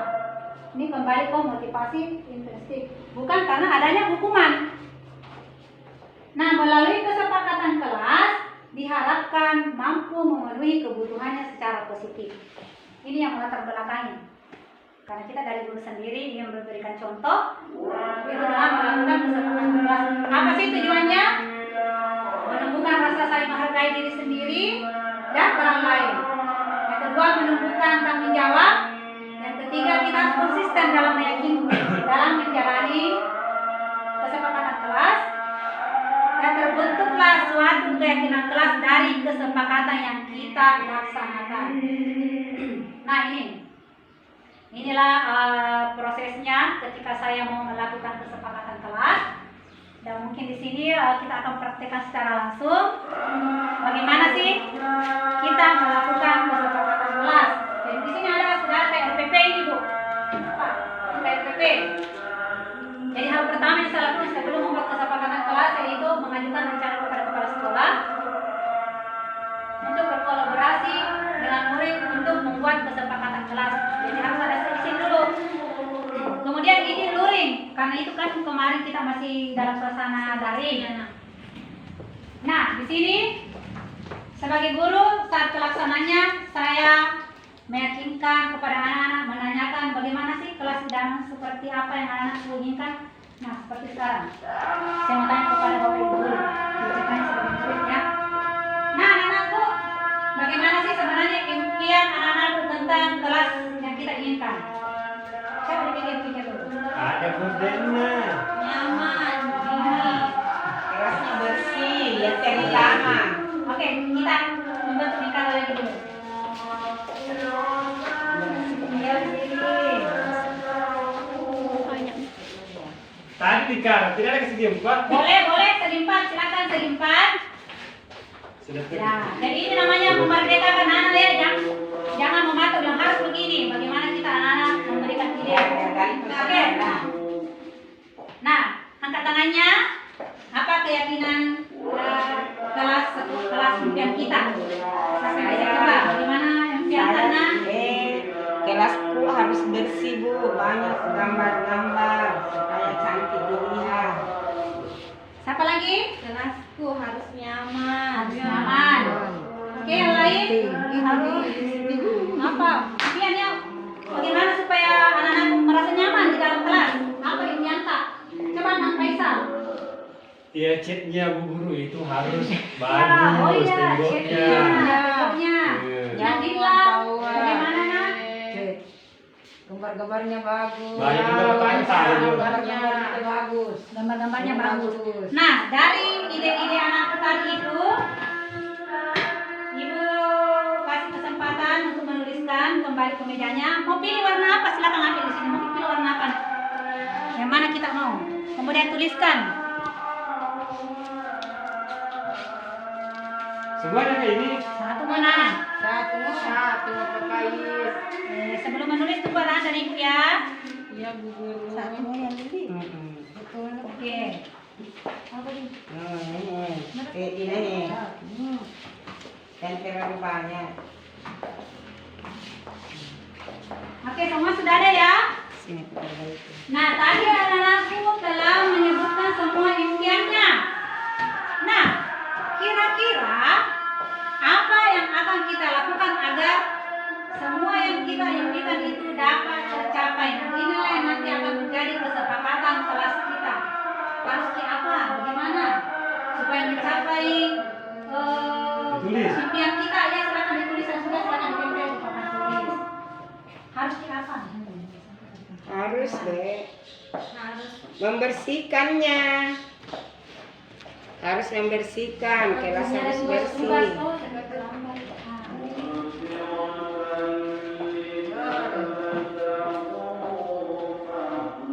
Ini kembali ke motivasi intrinsik, bukan karena adanya hukuman. Nah, melalui kesepakatan kelas diharapkan mampu memenuhi kebutuhannya secara positif. Ini yang melatar belakangnya. Karena kita dari guru sendiri ingin memberikan contoh itu dalam melakukan kesepakatan kelas. Apa sih tujuannya? Menumbuhkan rasa saling menghargai diri sendiri dan orang lain. Yang kedua, menumbuhkan tanggung jawab. Yang ketiga, kita harus konsisten dalam menjalani kesepakatan kelas. Dan terbentuklah suatu keyakinan kelas dari kesepakatan yang kita laksanakan. Nah, inilah prosesnya ketika saya mau melakukan kesepakatan kelas. Dan mungkin di sini kita akan praktekkan secara langsung bagaimana sih kita melakukan kesepakatan kelas. Jadi di sini ada sudah KRPP ini, Bu. Pak, KRPP. Jadi hal pertama yang saya lakukan sebelum membuat kesepakatan kelas yaitu mengajukan rencana kepada kepala sekolah untuk berkolaborasi dengan murid untuk membuat kesepakatan kelas. Jadi harus ada izin dulu. Kemudian ini luring, karena itu kan kemarin kita masih dalam suasana daring. Nah, di sini sebagai guru saat pelaksananya saya meyakinkan kepada anak-anak, menanyakan bagaimana sih kelas dan seperti apa yang anak-anak inginkan. Nah, seperti sekarang saya mau tanya kepada Bapak Ibu guru, diceritakan sebagai muridnya. Nah, anak-anakku, bagaimana sih sebenarnya impian anak-anak tentang kelas yang kita inginkan? Saya berpikir-pikir dulu. Ada modelnya. Nyaman. Kelasnya bersih, yang terutama. Oke, kita membentuk lingkaran lagi dulu. Tadi dikarat, tidak ada kesedihan, Pak. Boleh, selimpan, silakan selimpan. Sudah Ya, jadi ini namanya memerdekakan anak ya, jangan mematok yang harus begini. Bagaimana kita anak-anak memberikan ide? Oke. Nah, angkat tangannya. Apa keyakinan kelas impian kita? Saya coba. Bagaimana impian anak? Kelasku harus bersih, Bu. Banyak gambar-gambar supaya cantik dilihat. Siapa lagi? Kelasku harus nyaman. Harus nyaman. Oke, yang lain harus apa? Impiannya bagaimana supaya anak-anak merasa nyaman di dalam kelas? Apa impian tak? Coba Nang Faisal. Ya, catnya Bu Guru itu harus Oh bagus, iya, temboknya. temboknya. Iya. Yang hilang. Bagaimana Nak? Gambar-gambarnya bagus. Banyak juga pantai. Gambar-gambarnya bagus. Gambar-gambarnya bagus. Nah, dari ide-ide anak tadi itu, Ibu kasih kesempatan untuk menuliskan kembali ke mejanya. Mau pilih warna apa? Silakan ambil di sini. Mau pilih warna apa? Yang mana kita mau? Kemudian tuliskan. Semuanya kayak ini. Satu mana? Satu pakai. Sebelum menulis tunggu arahan dari Ibu ya. Iya, Bu Guru. Oke. Apa ini? Ini dan terlalu banyak. Oke, semua sudah ada ya? Sini perbaiki. Nah, tadi anak-anakku telah menyebutkan semua impiannya. Nah, kira-kira apa yang akan kita lakukan agar semua yang kita impikan itu dapat tercapai? Nah, inilah yang nanti akan menjadi kesepakatan kelas kita. Harus apa? Bagaimana? Supaya mencapai Tulis. impian kita, ya silakan ditulis dan sudah silakan ditempel di papan tulis. Harus apa? Harus membersihkannya. Harus membersihkan, kelas harus bersih.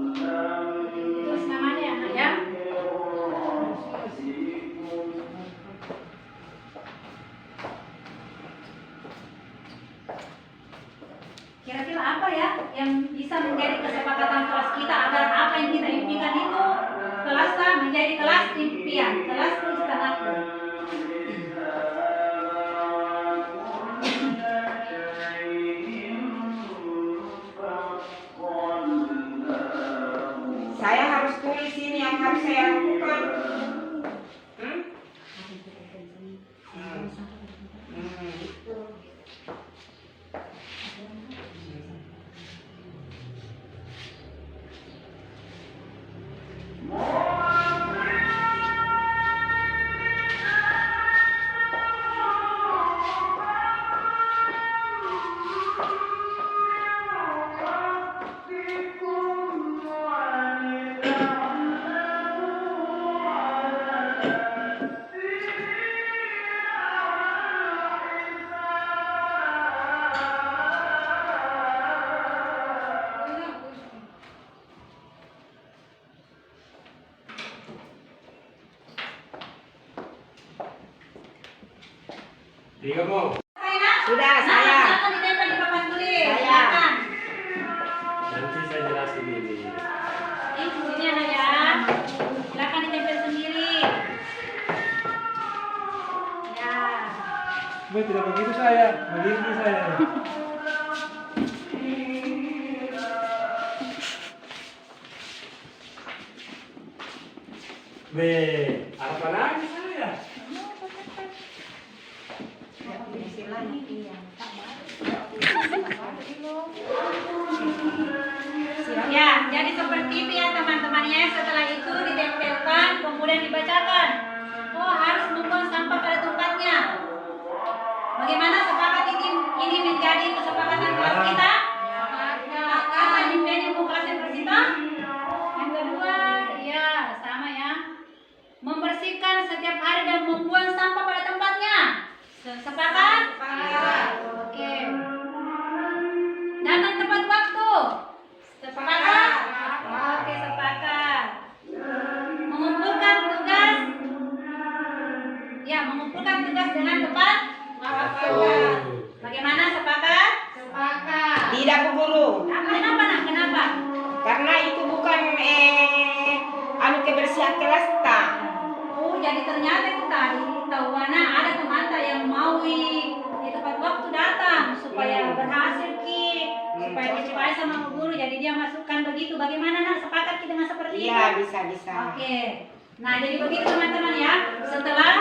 Terus namanya anak ya. kira-kira apa ya yang bisa menjadi kesepakatan kelas kita agar apa yang kita impikan itu kelasnya menjadi kelas impian, kelas istanaku. Saya harus tulis ini yang harus saya lakukan. Hmm? Tiga mo. Sudah, saya. Silakan ditempel di papan tulis. Saya. Silakan. Nanti saya jelasin ini. Ini ada ya. Silakan ditempel sendiri. Ya. Tidak begitu saya, begini saya. Apa lagi saya? Ya, jadi seperti itu ya teman-temannya. Setelah itu ditempelkan, kemudian dibacakan. Oh, harus membuang sampah pada tempatnya. Bagaimana sepakat ini menjadi kesepakatan kelas kita? Apa impiannya mau kelas yang bersih? Yang kedua, ya sama ya. Membersihkan setiap hari dan membuang sampah pada tempatnya. Sepakat? Oke. Datang tepat waktu. Sepakat? Oke, sepakat. Mengumpulkan tugas. Ya, mengumpulkan tugas dengan tepat waktu. Bagaimana, sepakat? Tidak, Bu Guru. Kenapa nak? Kenapa? Karena itu bukan anu kebersihan kelas tak. Oh, jadi ternyata itu tadi tahuana ada teman yang mau di tepat waktu datang supaya berhasil supaya dicepai sama guru, jadi dia masukkan begitu. Bagaimana nak, sepakat kita dengan seperti itu? Iya, bisa. Oke. Nah, jadi begitu teman-teman ya. Setelah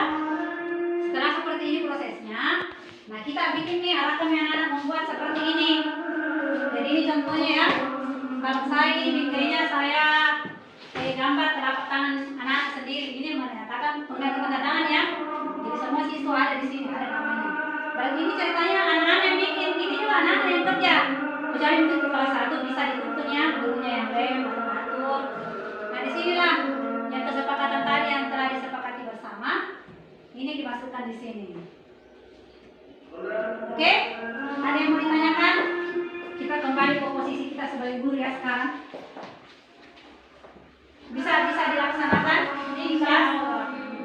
seperti ini prosesnya, nah kita bikin nih alat anak membuat seperti ini. Jadi ini contohnya ya. Kalau saya ini bikinnya saya gambar telapak tangan anak sendiri. Ini menyatakan pengganti tangan ya. Jadi semua siswa ada di sini, ada namanya. Berarti ini ceritanya anak-anak yang bikin, ini juga anak-anak yang kerja. Kecuali mungkin kelas 1 bisa dituntun ya, gurunya yang rem atau ngatur. Nah disinilah yang kesepakatan tadi yang telah disepakati bersama, ini dimasukkan di sini. Oke? Ada yang mau ditanyakan? Kita kembali ke posisi kita sebagai guru ya sekarang. Bisa dilaksanakan di kelas.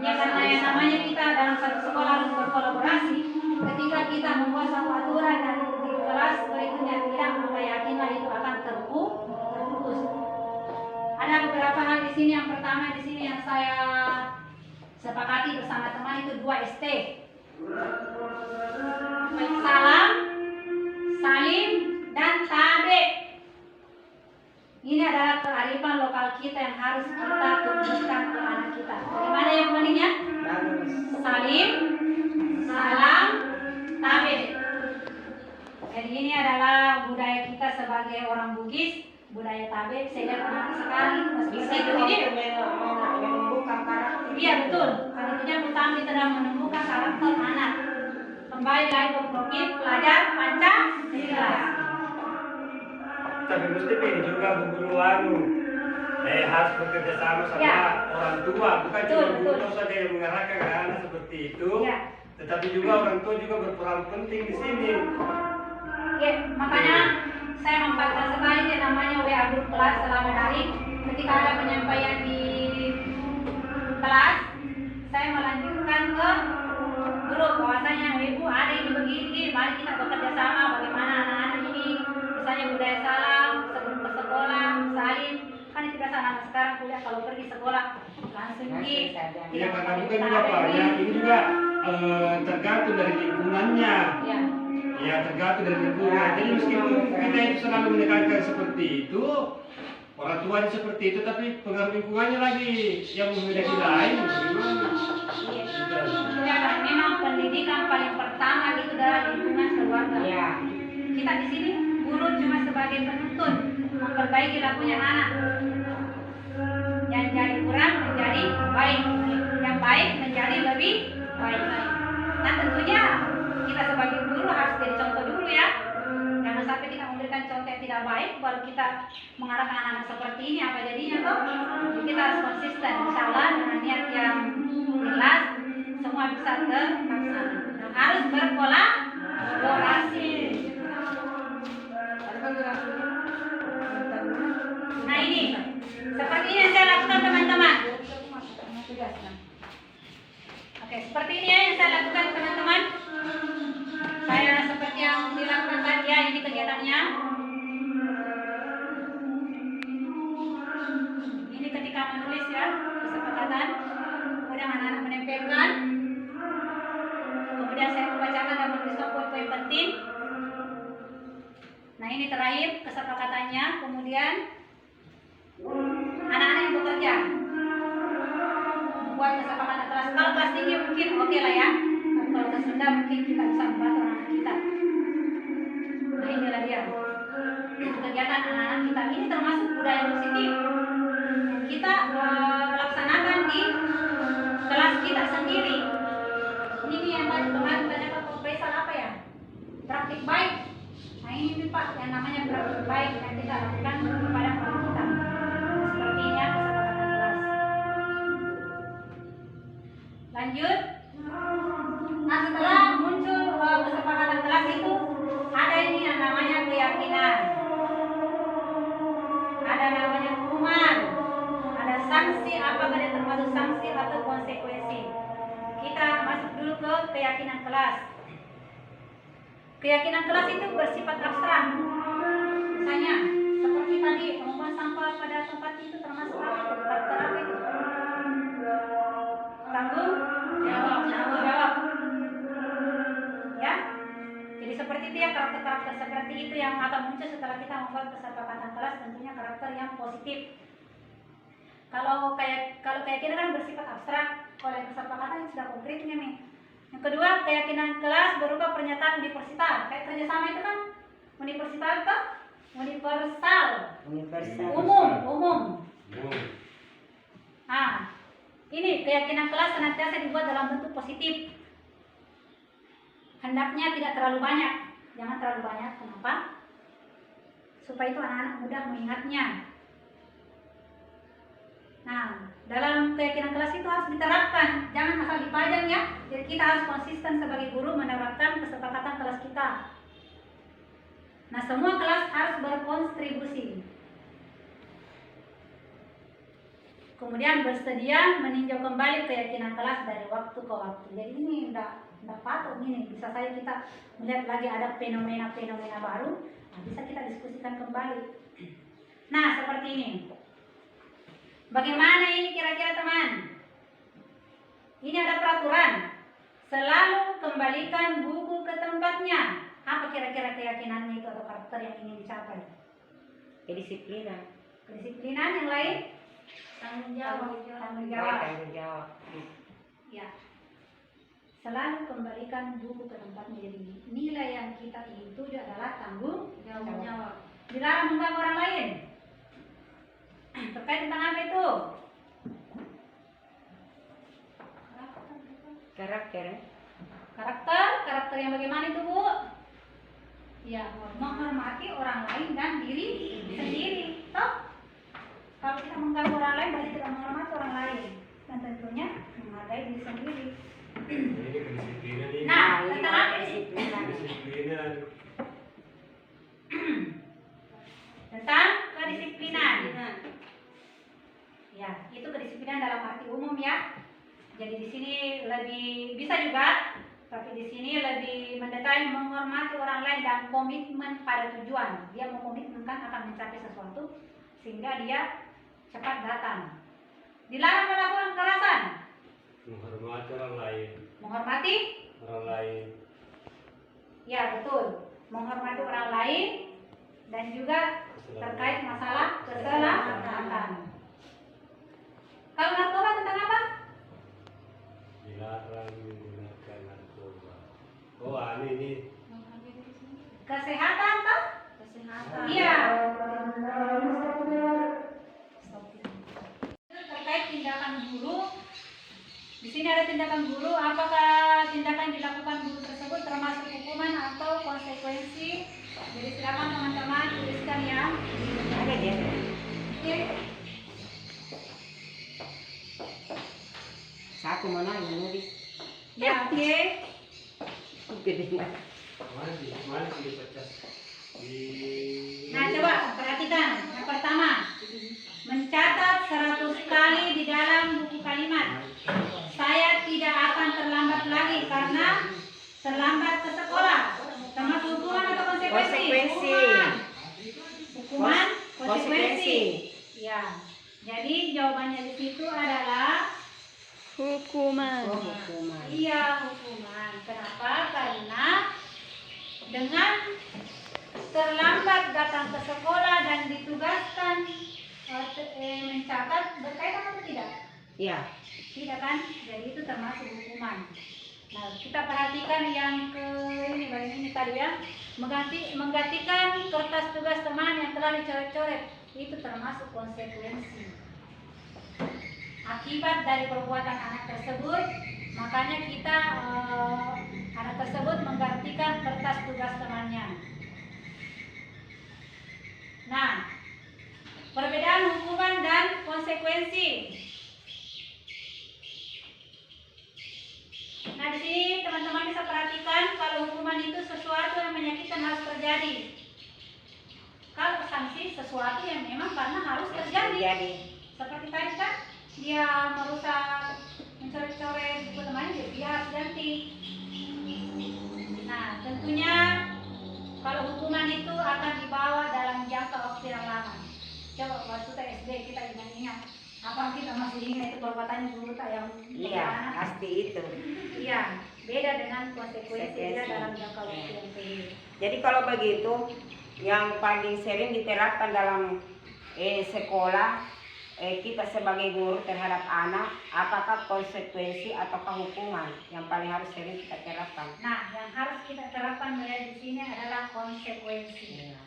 Ya karena yang namanya kita dalam satu sekolah harus berkolaborasi. Ketika kita membuat satu aturan dan di kelas berikutnya tidak, maka yakinlah itu akan terputus. Ada beberapa hal di sini. Yang pertama di sini yang saya sepakati bersama teman itu 2 ST. Salam, salim, dan tabe. Ini adalah kearifan lokal kita yang harus kita tumbuhkan ke anak kita. Bagaimana yang pentingnya? Salim, salam, tabe. Jadi ini adalah budaya kita sebagai orang Bugis, budaya tabe. Saya lihat anak sekarang itu masih Bisa itu juga ini. menumbuhkan karakter. Iya betul. Karena itu yang utama kita dalam menumbuhkan karakter anak. Kembali lagi ke profil pelajar Pancasila. Tapi mesti ini juga Bu Guru harus bekerja sama orang tua, bukan cuma guru saja yang mengarahkan anak seperti itu, tetapi juga orang tua juga berperan penting di sini. Ya, makanya saya manfaatkan sekali yang namanya WA grup kelas selama daring. Ketika ada penyampaian di kelas, saya melanjutkan ke grup bahwasanya ibu ada ini begini, mari kita bekerja sama bagaimana anak-anak ini bisa misalnya budaya salam sebelum ke sekolah, salim. Kan itu biasa anak sekarang kuliah kalau pergi sekolah langsung di Iya, karena bukan juga Pak, ya, ini juga tergantung dari lingkungannya. Ya. Ya, tergantung dari lingkungan. Jadi meskipun kita itu selalu menekankan seperti itu, orang tuanya seperti itu, tapi pengaruh lingkungannya lagi yang memiliki lain. Bagaimana? Ya, memang pendidikan paling pertama itu adalah lingkungan keluarga. Iya. Kita di sini guru cuma sebagai penuntun, memperbaiki lakunya anak. Yang jadi kurang menjadi baik, yang baik menjadi lebih baik. Nah tentunya kita sebagai guru harus jadi contoh dulu ya. Jangan sampai kita memberikan contoh yang tidak baik, baru kita mengarahkan anak-anak seperti ini apa jadinya toh? Jadi kita harus konsisten, insya Allah dengan niat yang jelas semua bisa terlaksana. Harus berkolaborasi. Nah ini, seperti ini yang saya lakukan teman-teman. Oke, seperti ini ya yang saya lakukan teman-teman. Saya seperti yang dilakukan tadi ya, ini kegiatannya. Ini ketika menulis ya, kesepakatan. Kemudian anak-anak menempelkan. Kemudian saya membacakan dan menuliskan poin-poin penting. Nah ini terakhir kesepakatannya. Kemudian anak-anak yang bekerja membuat kesepakatan kelas. Kalau kelas tinggi mungkin oke lah ya. Tapi kalau kelas rendah mungkin kita bisa membantu anak-anak kita. Nah inilah dia kegiatan anak-anak kita. Ini termasuk budaya positif kita laksanakan di kelas kita sendiri. Ini yang kemarin tanya Pak Faisal apa ya? Praktik baik. Nah ini Pak yang namanya praktik baik yang kita lakukan kepada orang kita. Seperti ini ya kesepakatan kelas. Lanjut. Nah setelah muncul kesepakatan kelas itu ada ini yang namanya keyakinan. Ada namanya hukuman. Ada sanksi, apakah dia termasuk sanksi atau konsekuensi. Kita masuk dulu ke keyakinan kelas. Keyakinan kelas itu bersifat abstrak. Misalnya seperti tadi membuang sampah pada tempat itu termasuk apa itu? Karakter apa itu? Tanggung jawab. Ya. Jadi seperti itu ya karakter-karakter seperti itu yang akan muncul setelah kita membuat kesepakatan kelas, tentunya karakter yang positif. Kalau keyakinan kan bersifat abstrak, kalau yang kesepakatan sudah konkretnya nih. Yang kedua, keyakinan kelas berupa pernyataan universal. Kayak kerjasama itu kan universal itu universal. Umum. Nah, ini keyakinan kelas senantiasa dibuat dalam bentuk positif. Hendaknya tidak terlalu banyak. Jangan terlalu banyak. Kenapa? Supaya itu anak-anak mudah mengingatnya. Nah, dalam keyakinan kelas itu harus diterapkan, jangan asal dipajang ya. Jadi kita harus konsisten sebagai guru menerapkan kesepakatan kelas kita. Nah, semua kelas harus berkontribusi. Kemudian bersedia meninjau kembali keyakinan kelas dari waktu ke waktu. Jadi ini enggak patut ini. Bisa saja kita melihat lagi ada fenomena-fenomena baru, nah bisa kita diskusikan kembali. Nah, seperti ini. Bagaimana ini kira-kira teman? Ini ada peraturan. Selalu kembalikan buku ke tempatnya. Apa kira-kira keyakinannya itu atau karakter yang ingin dicapai? Kedisiplinan. Kedisiplinan yang lain? Tanggung jawab. Ya. Selalu kembalikan buku ke tempatnya. Jadi nilai yang kita ingin tuju adalah tanggung jawab. Dilarang mengganggu orang lain. Terkait tentang apa itu? Karakter yang bagaimana itu Bu? Ya, menghormati orang lain dan diri sendiri. Toh? Kalau kita mengganggu orang lain berarti tidak menghormati orang lain dan tentunya menghargai diri sendiri. Ini kedisiplinan ini. Nah, tentang apa ini? Kedisiplinan. Tentang kedisiplinan. Ya, itu kedisiplinan dalam arti umum ya. Jadi di sini lebih bisa juga Tapi di sini lebih mendetail menghormati orang lain dan komitmen pada tujuan. Dia mengkomitmenkan akan mencapai sesuatu sehingga dia cepat datang. Dilarang melakukan kekerasan. Menghormati orang lain. Menghormati? Orang lain. Ya betul. Menghormati orang lain dan juga terkait masalah keselamatan. Kalau narkoba tentang apa? Dilarang menggunakan narkoba. Oh, ini. Kesehatan toh? Kesehatan. Iya. Terkait tindakan guru, di sini ada tindakan guru. Apakah tindakan yang dilakukan guru tersebut termasuk hukuman atau konsekuensi? Jadi silakan teman-teman tuliskan ya. Ada dia. Oke. Aku mau nanya nulis. Ya oke. Gede banget. Mana sih dipecah? Nah coba perhatikan. Yang pertama, mencatat 100 kali di dalam buku kalimat. Saya tidak akan terlambat lagi karena terlambat ke sekolah. Termasuk hukuman atau konsekuensi? Konsekuensi. Hukuman, konsekuensi. Konsekuensi. Ya. Jadi jawabannya di situ adalah Hukuman. Oh, hukuman. iya hukuman. Kenapa? Karena dengan terlambat datang ke sekolah dan ditugaskan mencatat berkaitan atau tidak? Iya. Tidak kan? Jadi itu termasuk hukuman. Nah, kita perhatikan yang ke ini bagian ini tadi ya. Menggantikan kertas tugas teman yang telah dicoret-coret. Itu termasuk konsekuensi. Akibat dari perbuatan anak tersebut, makanya kita anak tersebut menggantikan kertas tugas temannya. Nah, perbedaan hukuman dan konsekuensi. Nah, di sini teman-teman bisa perhatikan kalau hukuman itu sesuatu yang menyakitkan harus terjadi. Kalau sanksi sesuatu yang memang karena harus terjadi. Seperti tadi kan, dia merusak, mencoret-coret buku temannya, dia harus ganti. Nah, tentunya kalau hukuman itu akan dibawa dalam jangka waktu yang lama. Coba waktu kita SD kita ingat-ingat, apa kita masih ingat itu perbuatannya dulu tak yang Iya, pasti itu. Iya, beda dengan konsekuensi dia Konsekuensi. dalam jangka waktu yang pendek. Jadi kalau begitu, yang paling sering diterapkan dalam sekolah kita sebagai guru terhadap anak, apakah konsekuensi ataukah hukuman yang paling harus sering kita terapkan? Nah, yang harus kita terapkan mulai di sini adalah konsekuensi. Iya.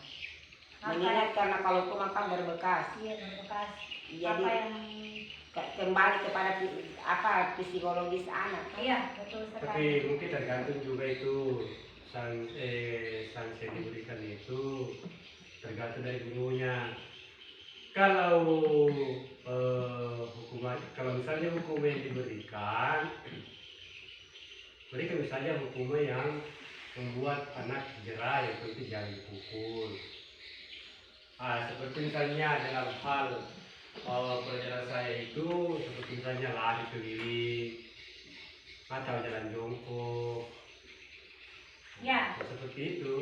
Apa Mengingat karena kalau hukuman kan berbekas, Iya, berbekas. jadi Apa yang kembali kepada psikologis anak. iya, betul Tapi sekali. mungkin tergantung juga itu sanksi yang diberikan itu tergantung dari gurunya. Kalau kalau misalnya hukuman yang diberikan misalnya hukuman yang membuat anak jerah, yang penting jangan dipukul. Seperti misalnya dalam hal pelajaran saya itu seperti misalnya lari keliling atau jalan jongkok. Ya, Seperti itu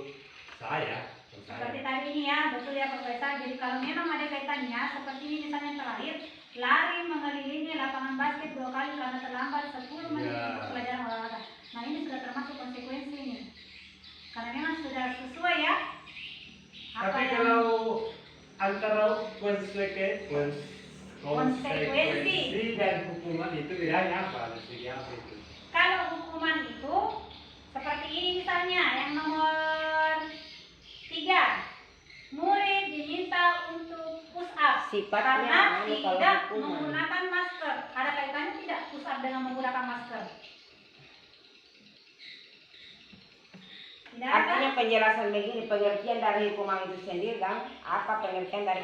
saya. seperti tadi ini ya, betul ya Profesor. Jadi kalau memang ada kaitannya, seperti ini misalnya terakhir, lari mengelilingi lapangan basket 2 kali karena terlambat 10 menit Ya. untuk pelajaran olahraga. Nah ini sudah termasuk konsekuensi ini. Karena memang sudah sesuai ya. Apa Tapi yang- kalau antara konsekuensi dan hukuman itu bedanya apa? Jadi apa itu? kalau hukuman itu seperti ini misalnya yang nomor 3, murid diminta untuk push up Sifatnya karena anu kalau tidak hukuman. menggunakan masker. Ada kaitannya tidak push up dengan menggunakan masker? Tidak ada. Artinya penjelasan begini, pengertian dari hukuman itu sendiri kan, apa pengertian dari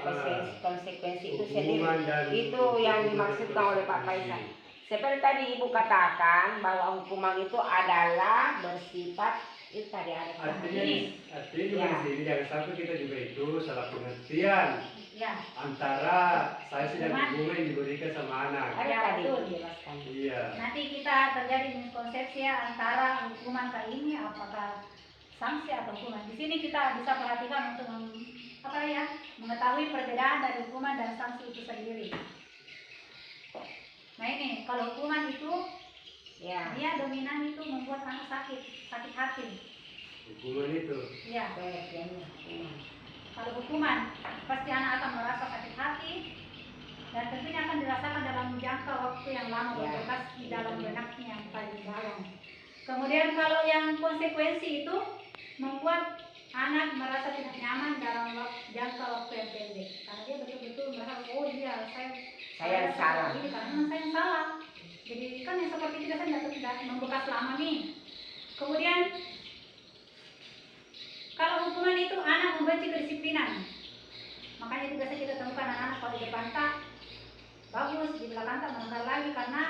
konsekuensi itu sendiri? Hukuman dan Itu yang dimaksudkan oleh Pak Faisal. Seperti tadi Ibu katakan bahwa hukuman itu adalah bersifat itu tadi ada. Artinya juga Ya. di sini jangan sampai kita juga itu salah pengertian. Ya, antara sanksi dan hukuman yang diberikan sama anak. Ada Ya, tadi betul. dijelaskan. Iya. nanti kita terjadi miskonsepsi antara hukuman ke ini apakah sanksi atau hukuman. Di sini kita bisa perhatikan untuk mengetahui perbedaan dari hukuman dan sanksi itu sendiri. Nah ini, kalau hukuman itu Ya. dia dominan itu membuat anak sakit hati. Hukuman itu. Ya, Pengertiannya. kalau hukuman pasti anak akan merasa sakit hati dan tentunya akan dirasakan dalam jangka waktu yang lama Ya. berbekas di dalam benaknya yang paling dalam. Kemudian kalau yang konsekuensi itu membuat anak merasa tidak nyaman dalam jangka waktu yang pendek karena dia betul-betul merasa oh iya Saya salah. ini karena saya yang salah. Jadi kan yang seperti itu biasanya tidak membekas lama nih. Kemudian kalau hukuman itu anak membenci kedisiplinan. Makanya itu biasa kita temukan anak-anak kalau di depan tak bagus, di belakang tak melanggar lagi karena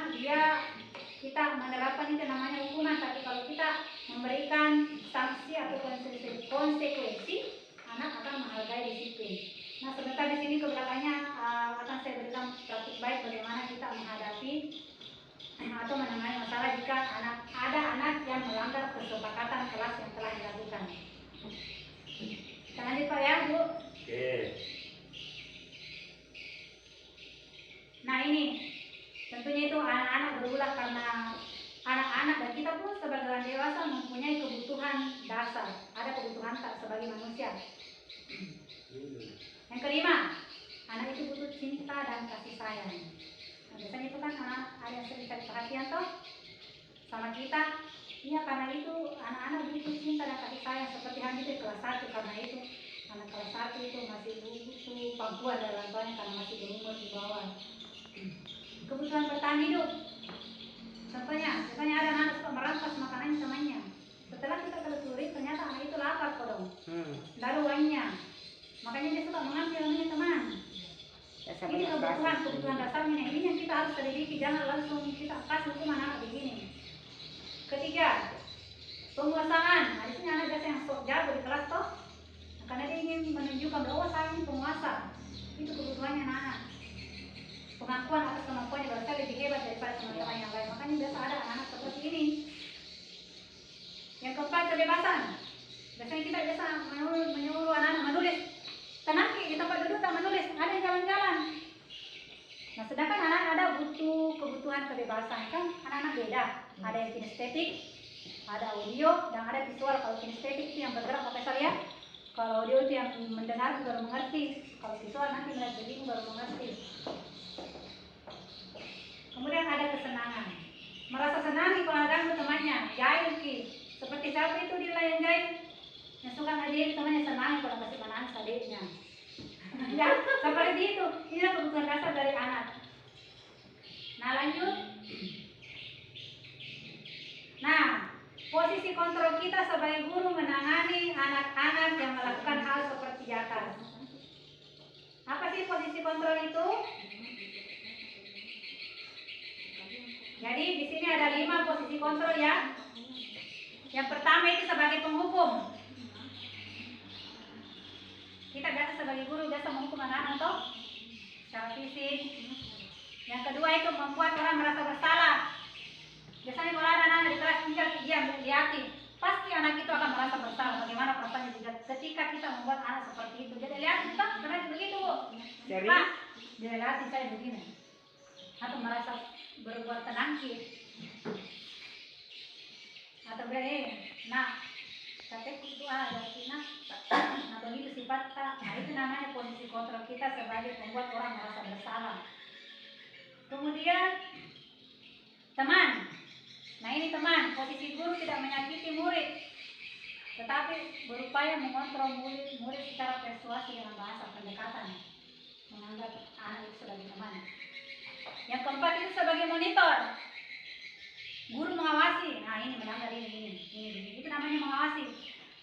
kita menerapkan itu namanya hukuman. Tapi kalau kita memberikan sanksi atau konsekuensi, anak akan menghargai disiplin. Nah sebentar di sini ke belakangnya akan saya berikan praktik baik bagaimana kita menghadapi atau menangani masalah jika ada anak yang melanggar kesepakatan kelas yang telah dilakukan. Kita lanjut Pak ya Bu. Oke. Nah ini tentunya itu anak-anak berulah karena anak-anak dan kita pun sebagai orang dewasa mempunyai kebutuhan dasar. Ada kebutuhan tak sebagai manusia. Yang kelima, anak itu butuh cinta dan kasih sayang. Nah, biasanya itu kan anak ada yang sering cari perhatian toh sama kita. Iya karena itu anak-anak butuh cinta dan kasih sayang seperti hanya itu kelas 1 karena itu anak kelas 1 itu masih butuh pangkuan dari orang tuanya karena masih berumur di bawah. Kebutuhan bertahan hidup. Contohnya, misalnya ada anak suka merampas makanan temannya. Setelah kita telusuri ternyata anak itu lapar kodong. Tidak ada uangnya. Makanya dia suka mengambil namanya teman. Ini kebutuhan dasarnya. Ini yang kita harus selidiki. Jangan langsung kita kasih hukuman anak begini. Ketiga, penguasaan. Nah, di sini anak biasa yang sok jago di kelas toh. Nah, karena dia ingin menunjukkan bahwa saya ini penguasa. Itu kebutuhannya anak. Pengakuan atas kemampuannya bahwa saya lebih hebat daripada teman-teman yang lain. Makanya biasa ada anak-anak seperti ini. Yang keempat, kebebasan. Biasanya kita biasa menyuruh anak-anak menulis. Tenang di tempat duduk tak menulis, ada yang jalan-jalan. Nah sedangkan anak ada butuh kebutuhan kebebasan kan anak-anak beda. Ada yang kinestetik, ada audio, dan ada visual. Kalau kinestetik itu yang bergerak pakai saya. Kalau audio itu yang mendengar baru mengerti. Kalau visual nanti melihat begini baru mengerti. Kemudian ada kesenangan. Merasa senang kalau ganggu temannya, jahil ki. Seperti siapa itu dia yang jahil? Yang suka ngajarin temannya senang kalau kasih menangis adiknya. Ya, seperti itu. Inilah kebutuhan dasar dari anak. Nah lanjut. Nah, posisi kontrol kita sebagai guru menangani anak-anak yang melakukan hal seperti di atas. Apa sih posisi kontrol itu? Jadi di sini ada 5 posisi kontrol ya. Yang pertama itu sebagai penghukum. Kita biasa sebagai guru biasa menghukum anak-anak toh secara fisik. Yang kedua itu membuat orang merasa bersalah. Biasanya kalau ada anak di kelas tinggal diam dilihatin, pasti anak itu akan merasa bersalah. Bagaimana perasaannya juga ketika kita membuat anak seperti itu. Jadi lihat kita karena begitu Bu. Pak, dia lihat saya begini. Atau merasa berbuat tenangki. Atau nah tapi itu ada nah atau itu sifat tak. Nah itu namanya posisi kontrol kita sebagai membuat orang merasa bersalah. Kemudian teman. Nah ini teman, posisi guru tidak menyakiti murid, tetapi berupaya mengontrol murid secara persuasi dengan bahasa pendekatan, menganggap anak itu sebagai teman. Yang keempat itu sebagai monitor. Guru mengawasi, nah ini melanggar ini, itu namanya mengawasi.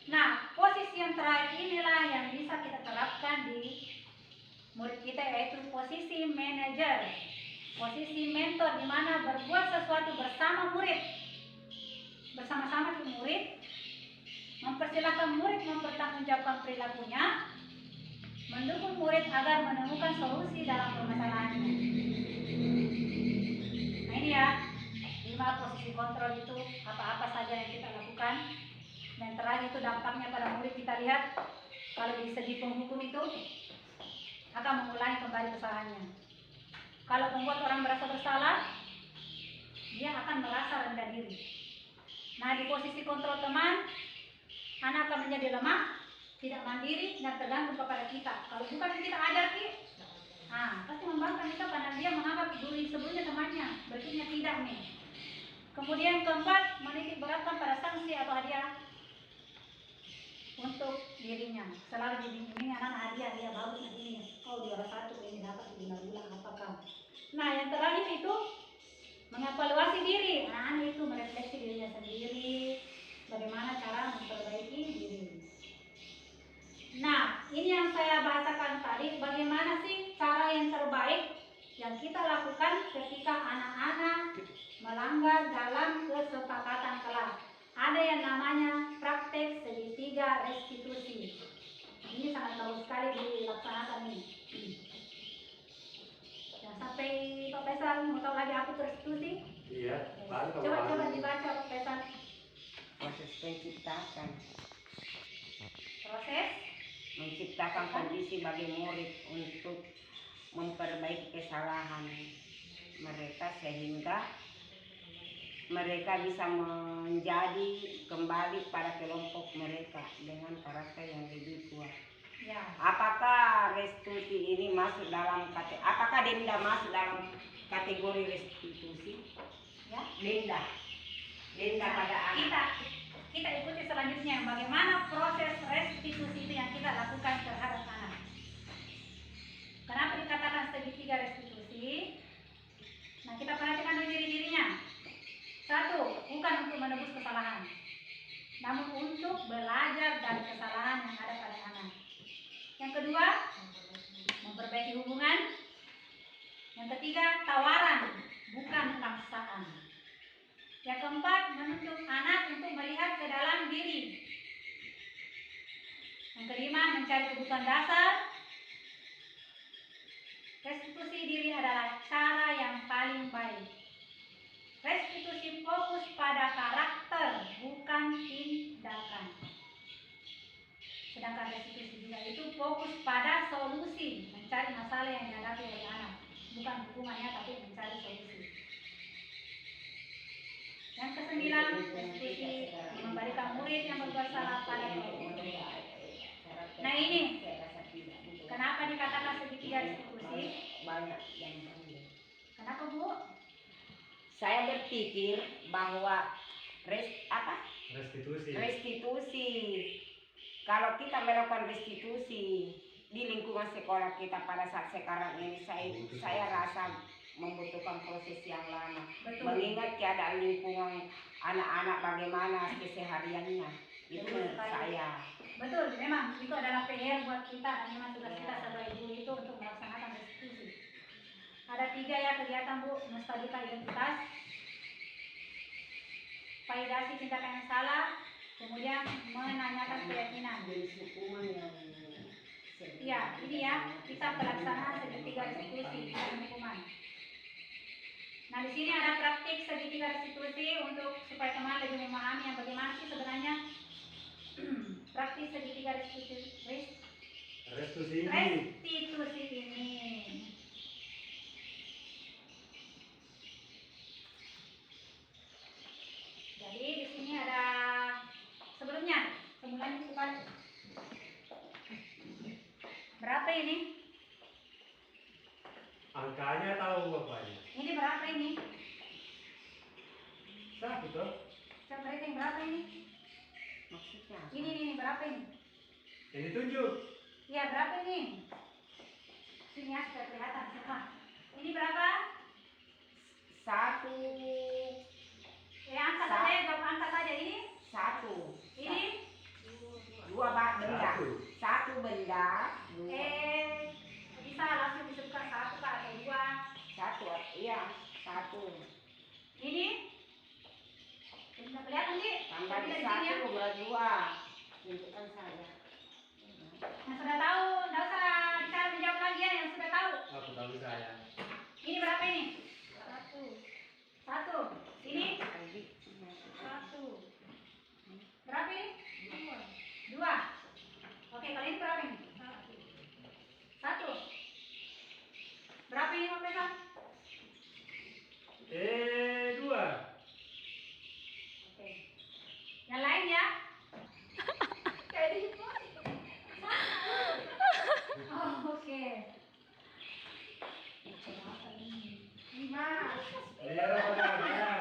Nah, posisi yang terakhir inilah yang bisa kita terapkan di murid kita, yaitu posisi manajer, posisi mentor, di mana berbuat sesuatu bersama murid, bersama-sama dengan murid, mempersilahkan murid mempertanggungjawabkan perilakunya, mendukung murid agar menemukan solusi dalam permasalahannya. Nah ini ya, 5 posisi kontrol itu apa-apa saja yang kita lakukan. Dan terakhir itu dampaknya pada murid. Kita lihat kalau di segi penghukum itu akan mengulangi kembali kesalahannya. Kalau membuat orang merasa bersalah, dia akan merasa rendah diri. Nah di posisi kontrol teman, anak akan menjadi lemah, tidak mandiri, dan tergantung kepada kita. Kalau bukan yang kita ajar, pasti membangkang kita karena dia menganggap dulu sebelumnya temannya, berikutnya tidak nih. Kemudian keempat, menitik beratkan pada sanksi atau hadiah untuk dirinya. Selalu dibimbing anak hadiah bagus ini. Kau juara 1 ini dapat 5 bulan apakah. Nah yang terakhir itu mengevaluasi diri. Anak itu merefleksi dirinya sendiri, bagaimana cara memperbaiki diri. Nah ini yang saya bahasakan tadi, bagaimana sih cara yang terbaik yang kita lakukan ketika anak-anak melanggar dalam kesepakatan kelas. Ada yang namanya praktek segitiga restitusi. Ini sangat bagus sekali dilaksanakan ini. Nah, sampai Pak Faisal mau tahu lagi apa itu restitusi? Iya, Pak. Coba dibaca Pak Faisal. Proses menciptakan. Proses Menciptakan kondisi bagi murid untuk memperbaiki kesalahan mereka sehingga mereka bisa menjadi kembali pada kelompok mereka dengan karakter yang lebih kuat. ya. Apakah restitusi ini masuk dalam apakah denda masuk dalam kategori restitusi? Ya. Denda pada anak. Kita ikuti selanjutnya bagaimana proses restitusi itu yang kita lakukan terhadap anak. Kenapa dikatakan segitiga restitusi? Nah kita perhatikan dulu ciri-cirinya. 1, bukan untuk menebus kesalahan, namun untuk belajar dari kesalahan yang ada pada anak. Yang kedua, memperbaiki hubungan. Yang ketiga, tawaran, bukan paksaan. Yang keempat, menuntut anak untuk melihat ke dalam diri. Yang kelima, mencari kebutuhan dasar. Restitusi diri adalah cara yang paling baik. Restitusi fokus pada karakter, bukan tindakan. Sedangkan restitusi juga itu fokus pada solusi, mencari masalah yang dihadapi oleh anak, bukan hukumannya tapi mencari solusi. Yang kesembilan, restitusi memberikan murid yang berbuat salah pada kelompok. Nah ini, kenapa dikatakan segitiga restitusi? Banyak yang panggil. Kenapa Bu? Saya berpikir bahwa restitusi. Kalau kita melakukan restitusi di lingkungan sekolah kita pada saat sekarang ini, saya rasa membutuhkan proses yang lama. Betul. Mengingat keadaan lingkungan anak-anak bagaimana kesehariannya. Itu menurut saya. Betul, memang itu adalah PR buat kita dan memang tugas kita sebagai guru itu untuk melaksanakan restitusi. Ada 3 ya kegiatan Bu, nostalgia identitas, validasi tindakan yang salah, kemudian menanyakan keyakinan. Iya, ini ya kita pelaksanaan segitiga restitusi dan hukuman. Nah di sini ada praktik segitiga restitusi untuk supaya teman lebih memahami yang bagaimana sih sebenarnya praktik segitiga restitusi ini. Jadi di sini ada sebelumnya itu kan berapa ini? Angkanya tahu bapaknya. Ini berapa ini? Satu toh? Coba rating berapa ini? Maksudnya Ini berapa ini? Yang ditunjuk. Iya berapa ini? Sini ya sudah kelihatan semua. Ini berapa? 1 Angkat saja, jawab angkat saja ini. 1 Ini 2 benda. 1 benda. 2 bisa langsung disebutkan 1 Kak atau 2. 1 iya 1 Ini sudah kelihatan sih? tambah Sudah di sini ya. 1 buat 2 tunjukkan saya. Yang sudah tahu, tidak usah bagi saya. Ini berapa ini? Satu. Satu. Ini Satu. berapa ini? Dua. Dua. Oke, kali ini berapa ini? Satu. Satu. Berapa ini Pak Pesan? Dua. Oke. Yang lain ya? Oh, oke. Lima. Iya, benar.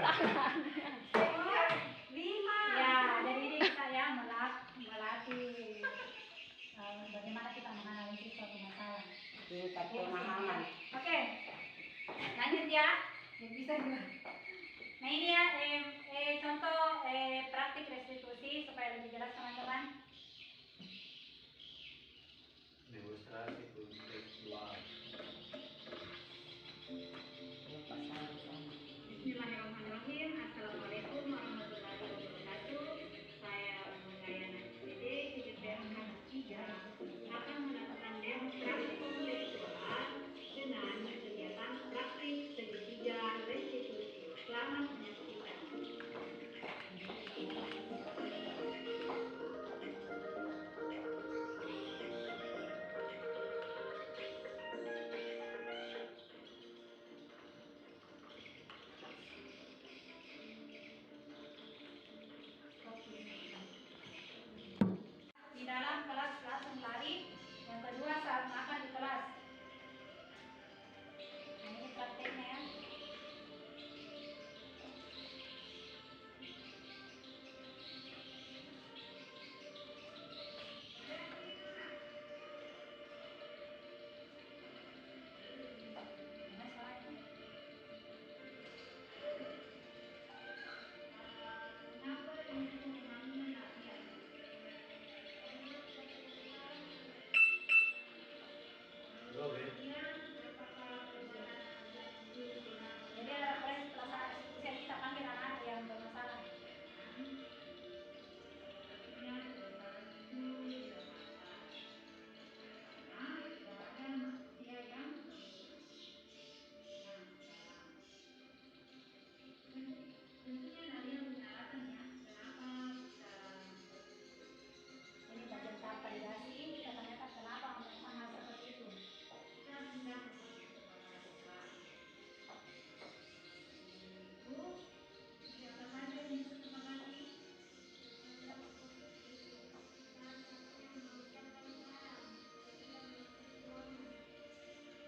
Lima. Ya, dari ini kita ya melatih bagaimana kita menganalisis suatu masalah. Tingkat pemahaman. Oke, lanjut ya. Bisa juga. Nah ini ya contoh praktik restitusi supaya lebih jelas teman-teman. Demonstrasi kontekstual. Bismillahirrahmanirrahim. Assalamualaikum warahmatullahi wabarakatuh. Saya Mungayana SPD IDPMK 3 akan melakukan demonstrasi kontekstual dengan kegiatan praktik segitiga restitusi. Selamat menyaksikan. Di dalam kelas langsung lari, yang kedua saat makan di kelas. Nah, ini prakteknya ya. Nah, sekarang ini. Kenapa ini pemahamannya nggak ya? Robin. Jadi ada referensi pelaksanaan eksekusi yang kita panggil anak-anak yang bermasalah. Tentunya kalian punya alasan ya, kenapa kita ini bagian tahap validasi, kita tanyakan kenapa melakukan hal seperti itu. Kita sudah mempunyai kesepakatan itu siapa saja yang disepakati.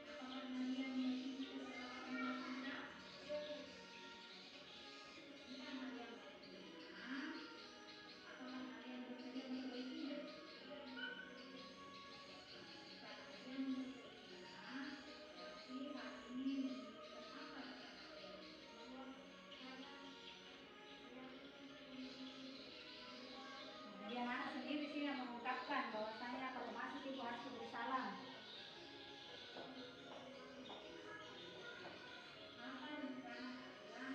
Apakah kalian meyakini kesepakatan kita? Jika kalian meyakininya, apakah kalian bersedia memperbaikinya? Jika kalian memperbaikinya, berarti hal ini menunjukkan apa kepada kalian? Jadi anak sendiri sih yang mengungkapkan bahwasanya kalau masuk ibu harus diberi salam. Apa rencana kalian?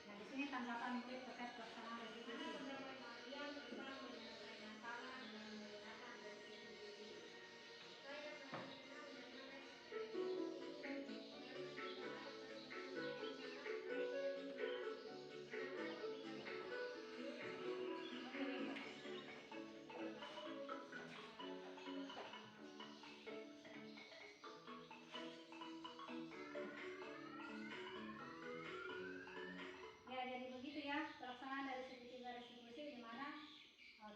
Nah di sini tanggapan murid terkait pelaksanaan restitusi. Ya jadi begitu ya pelaksanaan dari segitiga restitusi di mana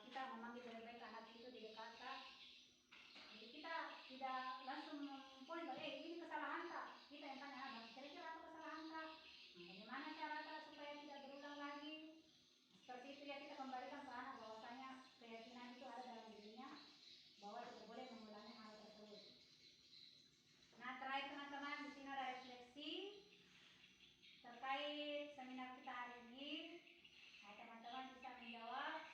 kita memanggil baik-baik anak itu di Jakarta. Jadi kita tidak langsung memponis bahwa ini kesalahan tak. Kita yang tanya abang kira-kira apa kesalahan tak? Bagaimana cara tak supaya tidak berulang lagi? Seperti itu ya kita kembalikan ke anak bahwasanya keyakinan itu ada dalam dirinya bahwa tidak boleh mengulangi hal tersebut. Nah terakhir teman-teman di sini ada refleksi terkait seminar kita hari ini. Nah, teman-teman bisa menjawab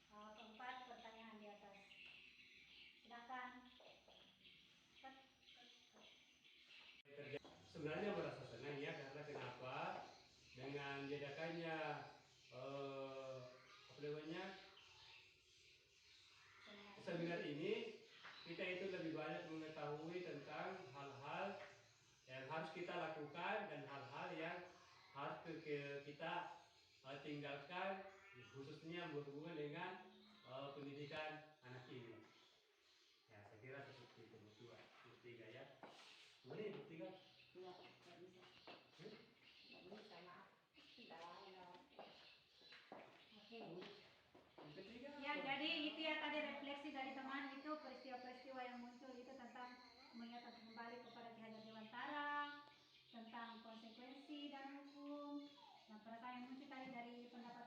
keempat pertanyaan di atas. diadakannya apa namanya seminar ini, kita itu lebih banyak mengetahui tentang hal-hal yang harus kita lakukan dan hal-hal yang harus kita tinggalkan, khususnya berhubungan dengan pendidikan anak ini. Ya, saya kira seperti itu. Dua, tiga ya. Mana yang tiga? Nggak bisa. Nggak bisa, maaf. Oke. Yang ketiga. Ya, jadi itu ya tadi refleksi dari teman itu peristiwa-peristiwa yang muncul itu tentang mengingatkan kembali kepada Ki Hajar Dewantara, tentang konsekuensi dan hukum. Nah, perasaan yang muncul tadi dari pendapat